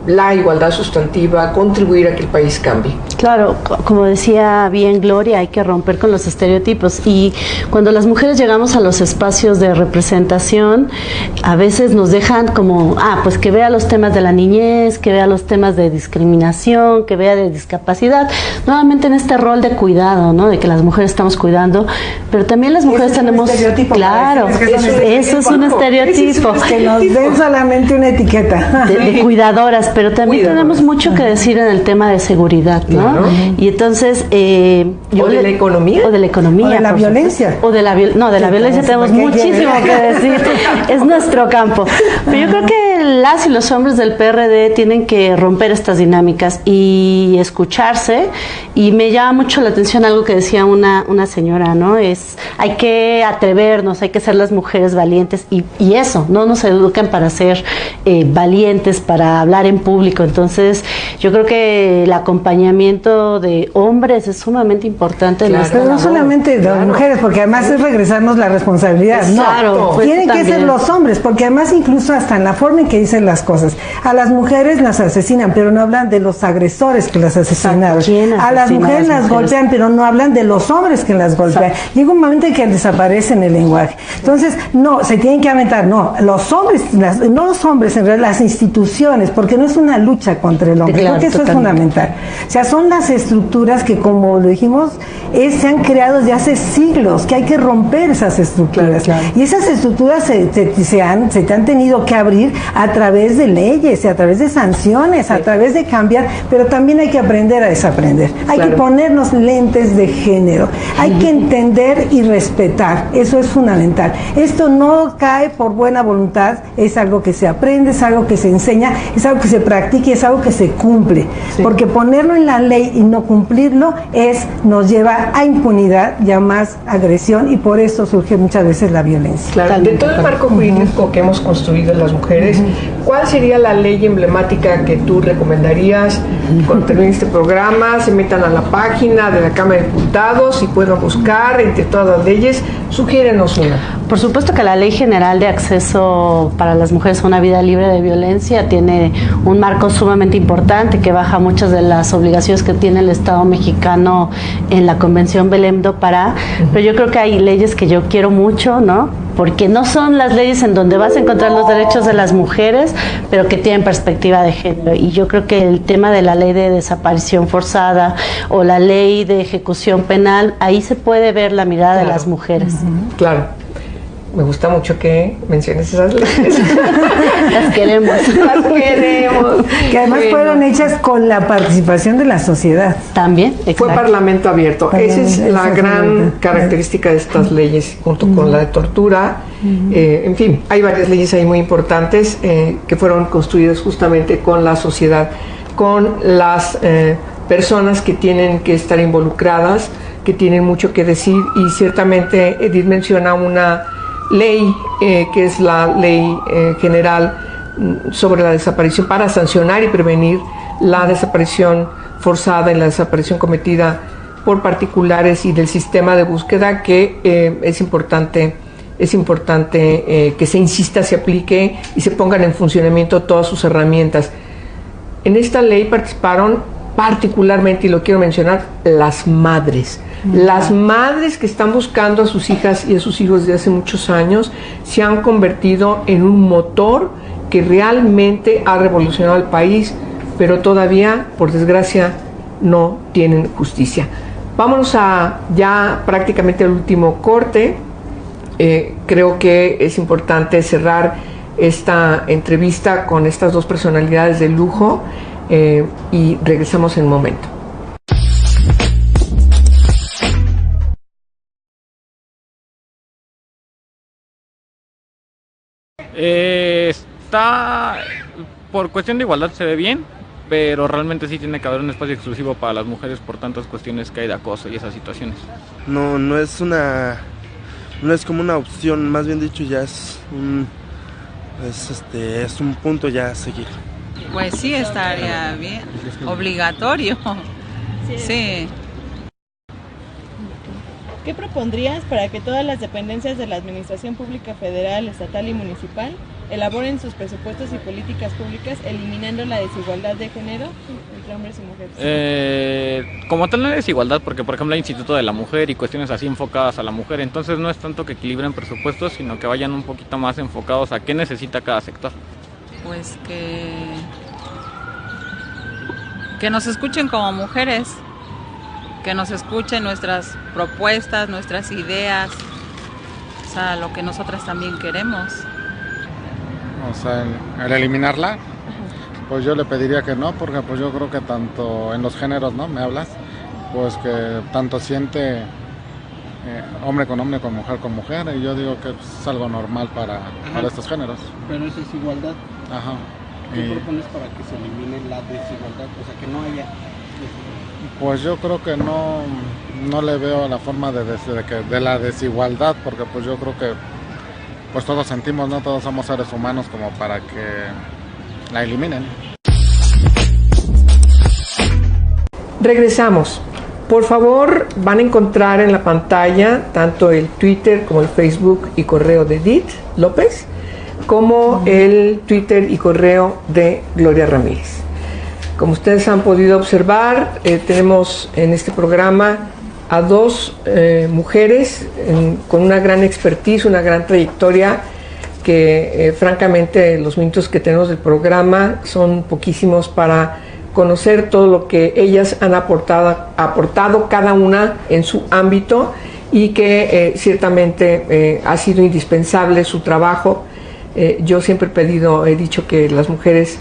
la igualdad sustantiva, contribuir a que el país cambie? Claro, como decía bien Gloria, hay que romper con los estereotipos, y cuando las mujeres llegamos a los espacios de representación, a veces nos dejan como, pues que vea los temas de la niñez, que vea los temas de discriminación, que vea de discapacidad, nuevamente en este rol de cuidado, ¿no? De que las mujeres estamos cuidando, pero también las mujeres tenemos, claro, eso es un estereotipo, que nos den solamente una etiqueta de cuidadoras, pero también tenemos mucho que decir en el tema de seguridad, ¿no? Claro. Y entonces o de la economía, o de la violencia, o de la violencia tenemos muchísimo que decir, es nuestro campo. Pero yo creo que las y los hombres del PRD tienen que romper estas dinámicas y escucharse, y me llama mucho la atención algo que decía una señora, ¿no? Hay que atrevernos, hay que ser las mujeres valientes, y eso, no nos educan para ser valientes, para hablar en público. Entonces yo creo que el acompañamiento de hombres es sumamente importante. Claro, pero no solamente de las mujeres, porque además es regresarnos la responsabilidad. Claro, no, tienen que ser los hombres, porque además incluso hasta en la forma en que dicen las cosas, a las mujeres las asesinan, pero no hablan de los agresores que las asesinaron. A las mujeres las golpean, pero no hablan de los hombres que las golpean. Llega un momento en que desaparece en el lenguaje. Entonces, no, se tienen que aventar, no, los hombres, no los hombres, en realidad las instituciones, porque no es una lucha contra el hombre, creo que eso es fundamental. O sea, son las estructuras que, como lo dijimos, se han creado desde hace siglos, que hay que romper esas estructuras. Claro. Y esas estructuras se han tenido que abrir a través de leyes, a través de sanciones, a través de cambiar, pero también hay que aprender a desaprender. Hay que ponernos lentes de género, hay que entender y respetar, eso es fundamental. Esto no cae por buena voluntad, es algo que se aprende, es algo que se enseña, es algo que se practica y es algo que se cumple. cumple, Sí. porque ponerlo en la ley y no cumplirlo nos lleva a impunidad y a más agresión, y por eso surge muchas veces la violencia. Claro, de todo el marco jurídico que hemos construido las mujeres, ¿cuál sería la ley emblemática que tú recomendarías cuando termine este programa? Se metan a la página de la Cámara de Diputados y puedan buscar entre todas las leyes. Sugiérenos una. Por supuesto que la Ley General de Acceso para las Mujeres a una Vida Libre de Violencia tiene un marco sumamente importante que baja muchas de las obligaciones que tiene el Estado mexicano en la Convención Belém do Pará, pero yo creo que hay leyes que yo quiero mucho, ¿no? Porque no son las leyes en donde vas a encontrar los derechos de las mujeres, pero que tienen perspectiva de género. Y yo creo que el tema de la ley de desaparición forzada o la ley de ejecución penal, ahí se puede ver la mirada de las mujeres. Claro. Me gusta mucho que menciones esas leyes. Las queremos. Las queremos. Que además fueron hechas con la participación de la sociedad. También, exacto. Fue parlamento abierto. Esa es la gran característica de estas leyes, junto con la de tortura. En fin, hay varias leyes ahí muy importantes que fueron construidas justamente con la sociedad, con las personas que tienen que estar involucradas, que tienen mucho que decir, y ciertamente Edith menciona una ley que es la ley general sobre la desaparición para sancionar y prevenir la desaparición forzada y la desaparición cometida por particulares y del sistema de búsqueda, que es importante que se insista, se aplique y se pongan en funcionamiento todas sus herramientas. En esta ley participaron particularmente, y lo quiero mencionar, las madres. Las madres que están buscando a sus hijas y a sus hijos desde hace muchos años se han convertido en un motor que realmente ha revolucionado el país, pero todavía, por desgracia, no tienen justicia. Vámonos a ya prácticamente al último corte. Creo que es importante cerrar esta entrevista con estas dos personalidades de lujo y regresamos en un momento. Está, por cuestión de igualdad se ve bien, pero realmente sí tiene que haber un espacio exclusivo para las mujeres por tantas cuestiones que hay de acoso y esas situaciones. No es como una opción, más bien dicho, ya es un punto ya a seguir. Pues sí, estaría bien, obligatorio. Sí. ¿Qué propondrías para que todas las dependencias de la Administración Pública Federal, Estatal y Municipal elaboren sus presupuestos y políticas públicas eliminando la desigualdad de género entre hombres y mujeres? Como tal no hay desigualdad, porque por ejemplo hay Instituto de la Mujer y cuestiones así enfocadas a la mujer, entonces no es tanto que equilibren presupuestos, sino que vayan un poquito más enfocados a qué necesita cada sector. Pues que nos escuchen como mujeres, que nos escuchen nuestras propuestas, nuestras ideas, o sea, lo que nosotras también queremos. O sea, el eliminarla, pues yo le pediría que no, porque pues yo creo que tanto en los géneros, ¿no? Me hablas, pues que tanto siente hombre con mujer con mujer, y yo digo que es algo normal para estos géneros. Pero eso es igualdad. Ajá. ¿Qué propones para que se elimine la desigualdad? O sea, que no haya... Pues yo creo que no le veo la forma de la desigualdad, porque pues yo creo que pues todos sentimos, ¿no? Todos somos seres humanos como para que la eliminen. Regresamos. Por favor, van a encontrar en la pantalla tanto el Twitter como el Facebook y correo de Edith López, como el Twitter y correo de Gloria Ramírez. Como ustedes han podido observar, tenemos en este programa a dos mujeres con una gran expertise, una gran trayectoria, que francamente los minutos que tenemos del programa son poquísimos para conocer todo lo que ellas han aportado cada una en su ámbito, y que ciertamente ha sido indispensable su trabajo. Yo siempre he dicho que las mujeres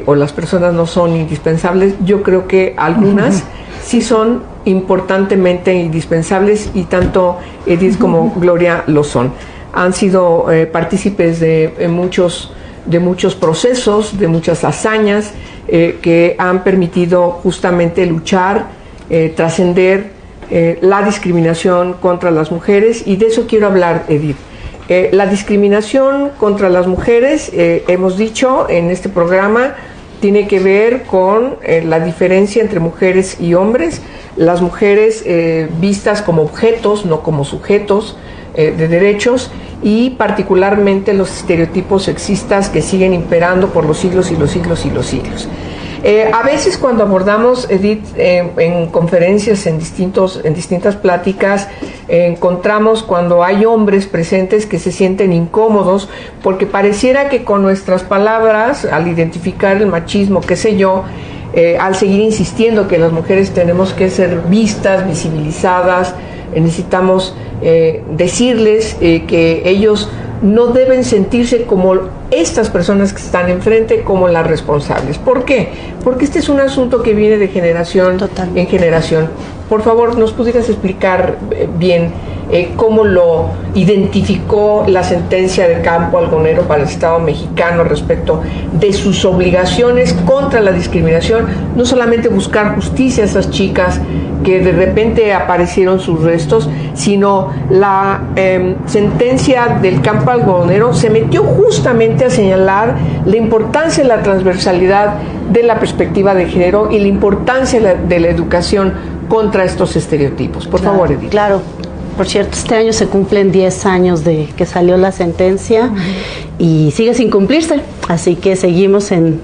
o las personas no son indispensables. Yo creo que algunas sí son importantemente indispensables, y tanto Edith como Gloria lo son. Han sido partícipes de muchos procesos, de muchas hazañas, que han permitido justamente luchar, trascender la discriminación contra las mujeres, y de eso quiero hablar, Edith. La discriminación contra las mujeres, hemos dicho en este programa, tiene que ver con la diferencia entre mujeres y hombres, las mujeres vistas como objetos, no como sujetos de derechos, y particularmente los estereotipos sexistas que siguen imperando por los siglos y los siglos y los siglos. A veces cuando abordamos, Edith, en conferencias, en distintas pláticas, encontramos cuando hay hombres presentes que se sienten incómodos porque pareciera que con nuestras palabras, al identificar el machismo, qué sé yo, al seguir insistiendo que las mujeres tenemos que ser vistas, visibilizadas, necesitamos decirles que ellos no deben sentirse como estas personas que están enfrente como las responsables. ¿Por qué? Porque este es un asunto que viene de generación en generación. Por favor, ¿nos pudieras explicar bien cómo lo identificó la sentencia de Campo Algodonero para el Estado mexicano respecto de sus obligaciones contra la discriminación? No solamente buscar justicia a esas chicas que de repente aparecieron sus restos, sino la sentencia del Campo Algodonero se metió justamente a señalar la importancia de la transversalidad de la perspectiva de género y la importancia de la educación contra estos estereotipos. Por favor, Edith. Claro. Por cierto, este año se cumplen 10 años de que salió la sentencia y sigue sin cumplirse, así que seguimos en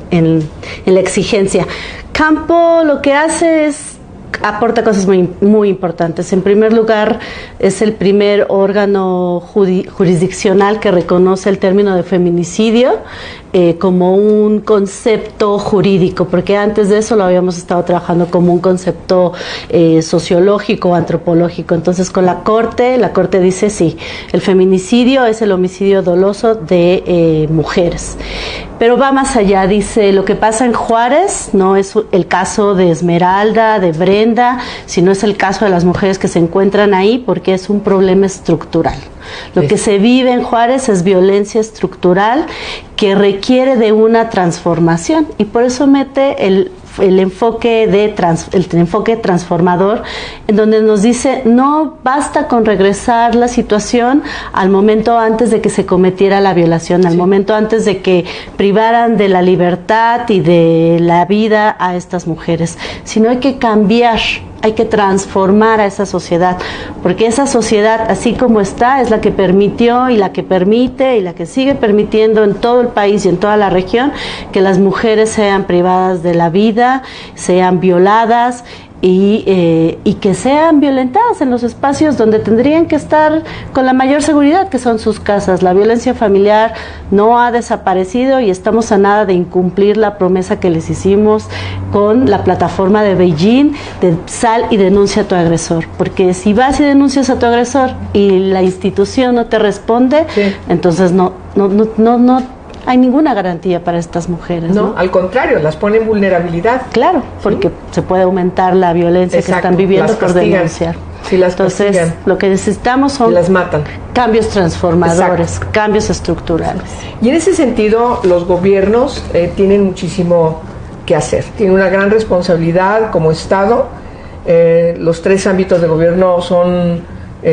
la exigencia. Campo lo que hace es aporta cosas muy importantes. En primer lugar, es el primer órgano jurisdiccional que reconoce el término de feminicidio como un concepto jurídico, porque antes de eso lo habíamos estado trabajando como un concepto sociológico, antropológico. Entonces, con la Corte dice sí, el feminicidio es el homicidio doloso de mujeres. Pero va más allá, dice, lo que pasa en Juárez no es el caso de Esmeralda, de Brenda, sino es el caso de las mujeres que se encuentran ahí, porque es un problema estructural. Lo que se vive en Juárez es violencia estructural que requiere de una transformación, y por eso mete el enfoque transformador, en donde nos dice no basta con regresar la situación al momento antes de que se cometiera la violación, al momento antes de que privaran de la libertad y de la vida a estas mujeres, sino hay que cambiar, hay que transformar a esa sociedad, porque esa sociedad, así como está, es la que permitió y la que permite y la que sigue permitiendo en todo el país y en toda la región que las mujeres sean privadas de la vida, sean violadas y que sean violentadas en los espacios donde tendrían que estar con la mayor seguridad, que son sus casas. La violencia familiar no ha desaparecido y estamos a nada de incumplir la promesa que les hicimos con la plataforma de Beijing de sal y denuncia a tu agresor, porque si vas y denuncias a tu agresor y la institución no te responde, entonces no hay ninguna garantía para estas mujeres. No, al contrario, las pone en vulnerabilidad. Claro, porque se puede aumentar la violencia que están viviendo por denunciar. Si las castigan, lo que necesitamos son las matan. Cambios transformadores, cambios estructurales. Y en ese sentido, los gobiernos tienen muchísimo que hacer. Tienen una gran responsabilidad como Estado. Los 3 ámbitos de gobierno son,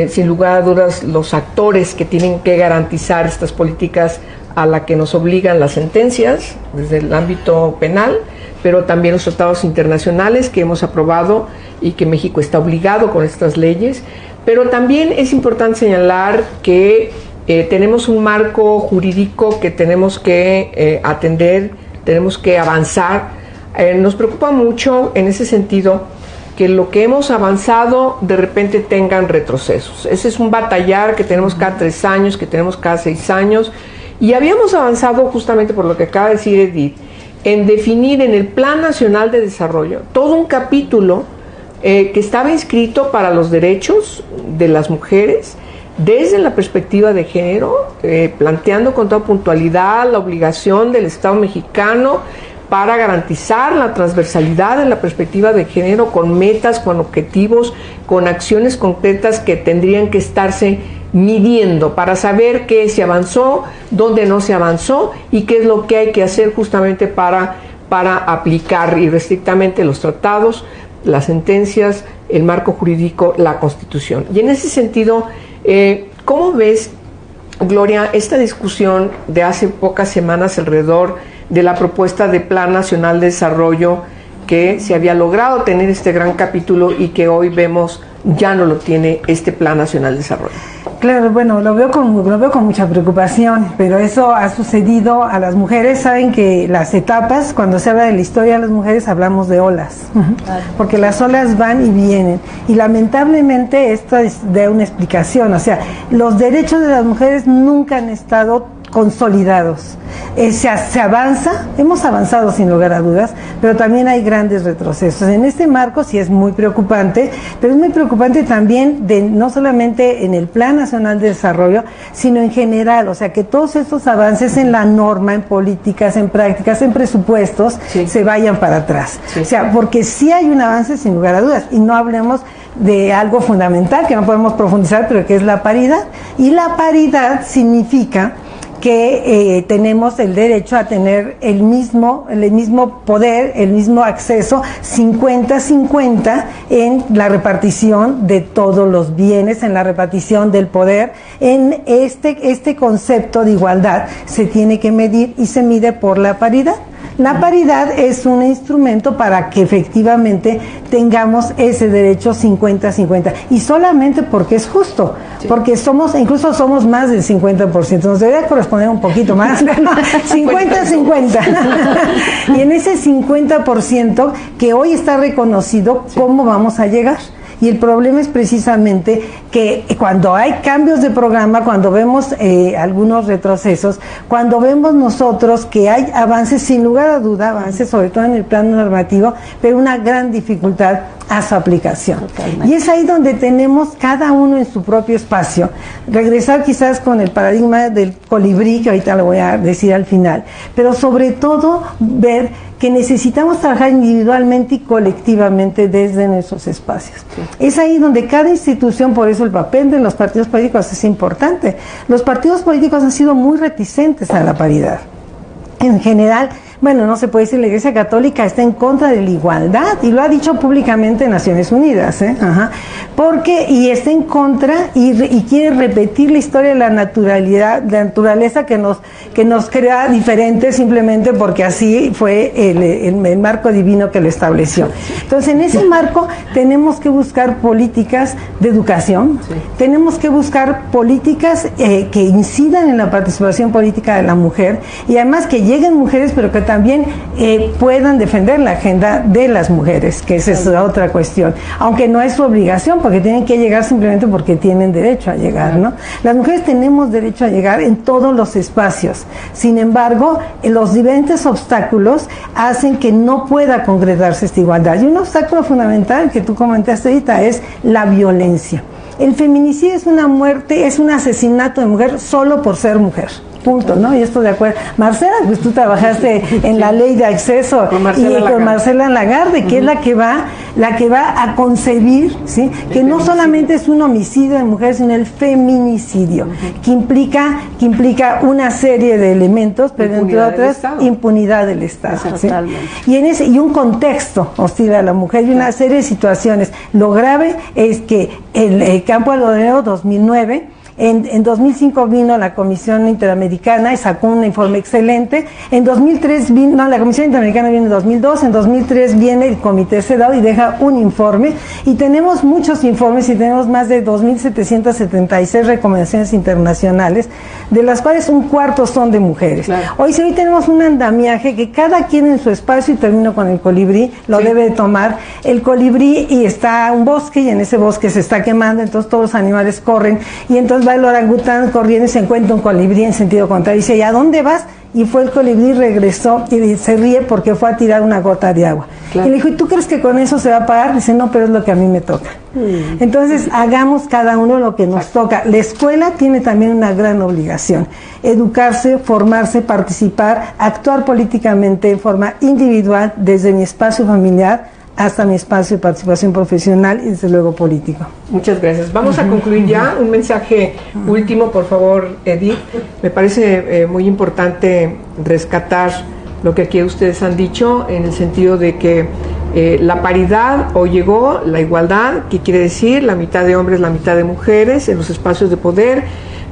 sin lugar a dudas, los actores que tienen que garantizar estas políticas a la que nos obligan las sentencias desde el ámbito penal, pero también los tratados internacionales que hemos aprobado y que México está obligado con estas leyes. Pero también es importante señalar que tenemos un marco jurídico que tenemos que atender, tenemos que avanzar. Nos preocupa mucho en ese sentido que lo que hemos avanzado de repente tengan retrocesos. Ese es un batallar que tenemos cada 3 años, que tenemos cada 6 años. Y habíamos avanzado justamente por lo que acaba de decir Edith, en definir en el Plan Nacional de Desarrollo todo un capítulo que estaba inscrito para los derechos de las mujeres desde la perspectiva de género, planteando con toda puntualidad la obligación del Estado mexicano para garantizar la transversalidad de la perspectiva de género con metas, con objetivos, con acciones concretas que tendrían que estarse midiendo para saber qué se avanzó, dónde no se avanzó y qué es lo que hay que hacer justamente para para aplicar irrestrictamente los tratados, las sentencias, el marco jurídico, la Constitución. Y en ese sentido, ¿cómo ves, Gloria, esta discusión de hace pocas semanas alrededor de la propuesta de Plan Nacional de Desarrollo, que se había logrado tener este gran capítulo y que hoy vemos ya no lo tiene este Plan Nacional de Desarrollo? Claro, bueno, lo veo con mucha preocupación, pero eso ha sucedido a las mujeres. Saben que las etapas, cuando se habla de la historia de las mujeres, hablamos de olas, porque las olas van y vienen. Y lamentablemente esto es de una explicación, o sea, los derechos de las mujeres nunca han estado consolidados. Se avanza, hemos avanzado sin lugar a dudas, pero también hay grandes retrocesos. En este marco sí es muy preocupante, pero es muy preocupante también no solamente en el Plan Nacional de Desarrollo, sino en general, o sea, que todos estos avances en la norma, en políticas, en prácticas, en presupuestos, se vayan para atrás. O sea, porque sí hay un avance sin lugar a dudas, y no hablemos de algo fundamental que no podemos profundizar, pero que es la paridad. Y la paridad significa que tenemos el derecho a tener el mismo poder, el mismo acceso, 50-50 en la repartición de todos los bienes, en la repartición del poder. En este concepto de igualdad se tiene que medir y se mide por la paridad. La paridad es un instrumento para que efectivamente tengamos ese derecho 50-50, y solamente porque es justo, porque incluso somos más del 50%, nos debería corresponder un poquito más, 50-50, y en ese 50% que hoy está reconocido, ¿cómo vamos a llegar? Y el problema es precisamente que cuando hay cambios de programa, cuando vemos algunos retrocesos, cuando vemos nosotros que hay avances, sin lugar a duda, avances sobre todo en el plano normativo, pero una gran dificultad a su aplicación. Totalmente. Y es ahí donde tenemos cada uno en su propio espacio. Regresar quizás con el paradigma del colibrí, que ahorita lo voy a decir al final, pero sobre todo ver que necesitamos trabajar individualmente y colectivamente desde nuestros espacios. Sí. Es ahí donde cada institución, por eso el papel de los partidos políticos es importante. Los partidos políticos han sido muy reticentes a la paridad. En general, bueno, no se puede decir, la Iglesia Católica está en contra de la igualdad, y lo ha dicho públicamente en Naciones Unidas, y está en contra y quiere repetir la historia de la naturaleza que nos crea diferentes, simplemente porque así fue el marco divino que lo estableció. Entonces, en ese marco tenemos que buscar políticas de educación, tenemos que buscar políticas que incidan en la participación política de la mujer, y además que lleguen mujeres, pero que también puedan defender la agenda de las mujeres, que esa es otra cuestión, aunque no es su obligación, porque tienen que llegar simplemente porque tienen derecho a llegar, ¿no? Las mujeres tenemos derecho a llegar en todos los espacios. Sin embargo, los diferentes obstáculos hacen que no pueda concretarse esta igualdad, y un obstáculo fundamental que tú comentaste ahorita es la violencia. El feminicidio es una muerte, es un asesinato de mujer solo por ser mujer. Punto, ¿no? Y esto de acuerdo. Marcela, pues tú trabajaste en la ley de acceso con Marcela Lagarde, que es la que va a concebir, ¿sí? Que no solamente es un homicidio de mujer, sino el feminicidio, que implica una serie de elementos, pero entre otras, impunidad del Estado. ¿Sí? Y un contexto hostil a la mujer y una serie de situaciones. Lo grave es que el Campo Algodonero 2009, en 2005 vino la Comisión Interamericana y sacó un informe excelente. En 2003 la Comisión Interamericana viene en 2002, en 2003 viene el Comité CEDAW y deja un informe, y tenemos muchos informes y tenemos más de 2.776 recomendaciones internacionales, de las cuales un cuarto son de mujeres. Claro. Hoy tenemos un andamiaje que cada quien en su espacio, y termino con el colibrí, lo debe tomar. El colibrí, y está un bosque, y en ese bosque se está quemando, entonces todos los animales corren, y entonces va el orangután corriendo y se encuentra un colibrí en sentido contrario y dice, ¿y a dónde vas? Y fue el colibrí, regresó y se ríe porque fue a tirar una gota de agua. Claro. Y le dijo, ¿y tú crees que con eso se va a pagar? Dice, no, pero es lo que a mí me toca. Entonces, hagamos cada uno lo que nos toca. La escuela tiene también una gran obligación: educarse, formarse, participar, actuar políticamente en forma individual, desde mi espacio familiar hasta mi espacio de participación profesional y desde luego político. Muchas gracias. Vamos a concluir ya. Un mensaje último, por favor, Edith. Me parece muy importante rescatar lo que aquí ustedes han dicho, en el sentido de que la paridad o llegó, la igualdad, que quiere decir la mitad de hombres, la mitad de mujeres en los espacios de poder,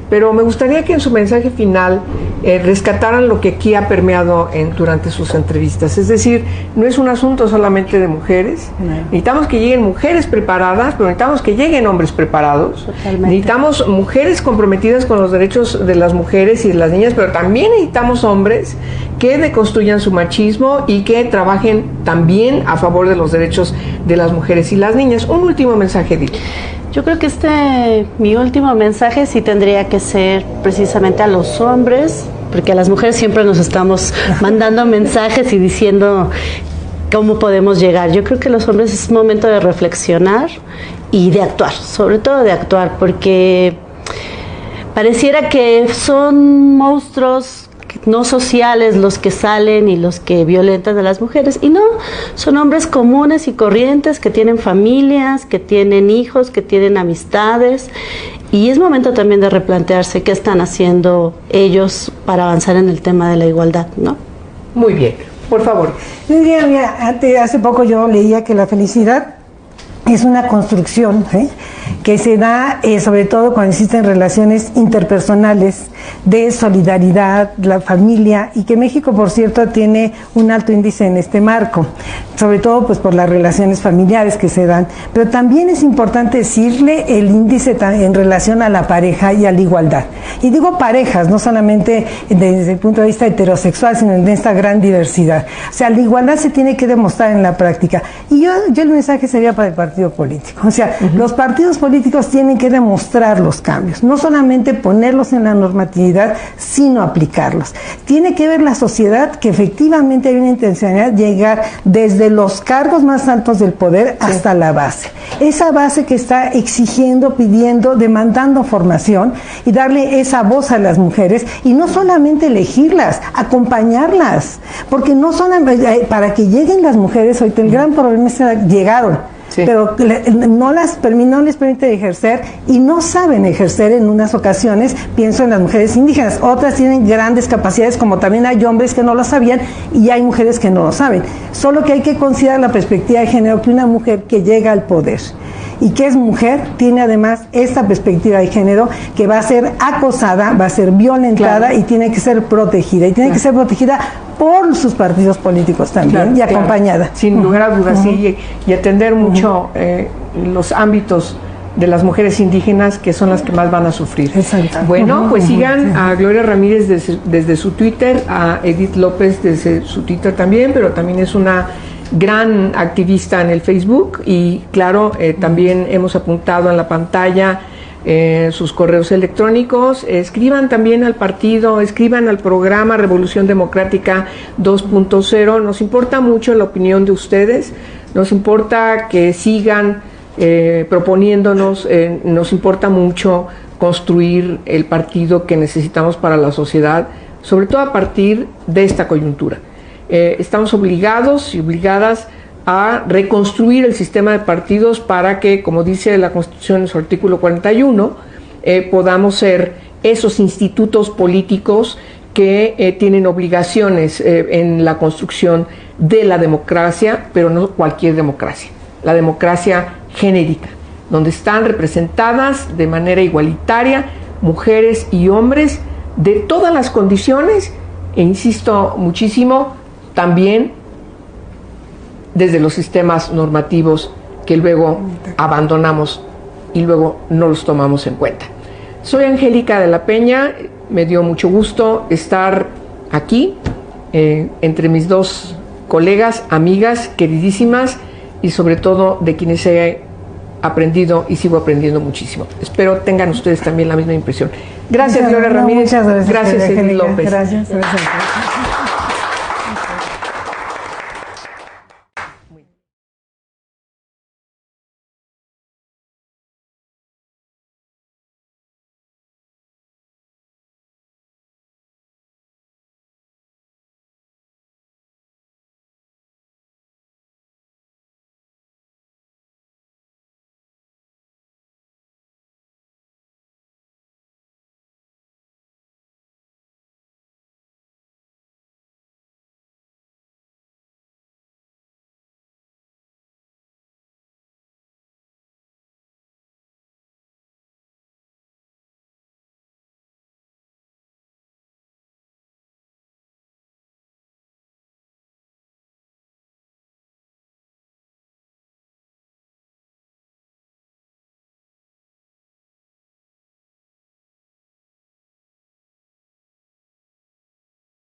pero me gustaría que en su mensaje final rescataran lo que aquí ha permeado durante sus entrevistas. Es decir, no es un asunto solamente de mujeres. Necesitamos que lleguen mujeres preparadas, pero necesitamos que lleguen hombres preparados. Totalmente. Necesitamos mujeres comprometidas con los derechos de las mujeres y de las niñas, pero también necesitamos hombres que deconstruyan su machismo y que trabajen también a favor de los derechos de las mujeres y las niñas. Un último mensaje, Edith. Yo creo que mi último mensaje sí tendría que ser precisamente a los hombres, porque a las mujeres siempre nos estamos mandando mensajes y diciendo cómo podemos llegar. Yo creo que los hombres es momento de reflexionar y de actuar, sobre todo de actuar, porque pareciera que son monstruos no sociales los que salen y los que violentan a las mujeres, y no, son hombres comunes y corrientes que tienen familias, que tienen hijos, que tienen amistades, y es momento también de replantearse qué están haciendo ellos para avanzar en el tema de la igualdad, ¿no? Muy bien, por favor. Yo diría, mira, hace poco yo leía que la felicidad es una construcción que se da sobre todo cuando existen relaciones interpersonales de solidaridad, la familia, y que México, por cierto, tiene un alto índice en este marco, sobre todo pues por las relaciones familiares que se dan, pero también es importante decirle el índice en relación a la pareja y a la igualdad. Y digo parejas, no solamente desde el punto de vista heterosexual, sino en esta gran diversidad. O sea, la igualdad se tiene que demostrar en la práctica. Y yo el mensaje sería para el partido político. O sea, los partidos políticos tienen que demostrar los cambios, no solamente ponerlos en la normatividad, sino aplicarlos. Tiene que ver la sociedad que efectivamente hay una intencionalidad de llegar desde los cargos más altos del poder hasta la base. Esa base que está exigiendo, pidiendo, demandando formación y darle esa voz a las mujeres, y no solamente elegirlas, acompañarlas, porque no son para que lleguen las mujeres. Hoy el gran problema es que llegaron. Sí. Pero no les permite ejercer, y no saben ejercer en unas ocasiones. Pienso en las mujeres indígenas, otras tienen grandes capacidades, como también hay hombres que no lo sabían y hay mujeres que no lo saben. Solo que hay que considerar la perspectiva de género, que una mujer que llega al poder y que es mujer tiene además esta perspectiva de género, que va a ser acosada, va a ser violentada, claro, y tiene que ser protegida, y tiene que ser protegida por sus partidos políticos también, y acompañada. Sin lugar a dudas, sí, y atender mucho los ámbitos de las mujeres indígenas, que son las que más van a sufrir. Exacto. Bueno, pues sigan a Gloria Ramírez desde su Twitter, a Edith López desde su Twitter también, pero también es una gran activista en el Facebook, y claro, también hemos apuntado en la pantalla sus correos electrónicos. Escriban también al partido, escriban al programa Revolución Democrática 2.0. Nos importa mucho la opinión de ustedes, nos importa que sigan proponiéndonos, nos importa mucho construir el partido que necesitamos para la sociedad, sobre todo a partir de esta coyuntura. Estamos obligados y obligadas a reconstruir el sistema de partidos para que, como dice la Constitución en su artículo 41, podamos ser esos institutos políticos que tienen obligaciones en la construcción de la democracia, pero no cualquier democracia, la democracia genérica, donde están representadas de manera igualitaria mujeres y hombres de todas las condiciones, e insisto muchísimo, también desde los sistemas normativos que luego abandonamos y luego no los tomamos en cuenta. Soy Angélica de la Peña, me dio mucho gusto estar aquí entre mis dos colegas, amigas, queridísimas, y sobre todo de quienes he aprendido y sigo aprendiendo muchísimo. Espero tengan ustedes también la misma impresión. Gracias, Gloria Ramírez. Muchas gracias. Gracias, Edith López. Gracias.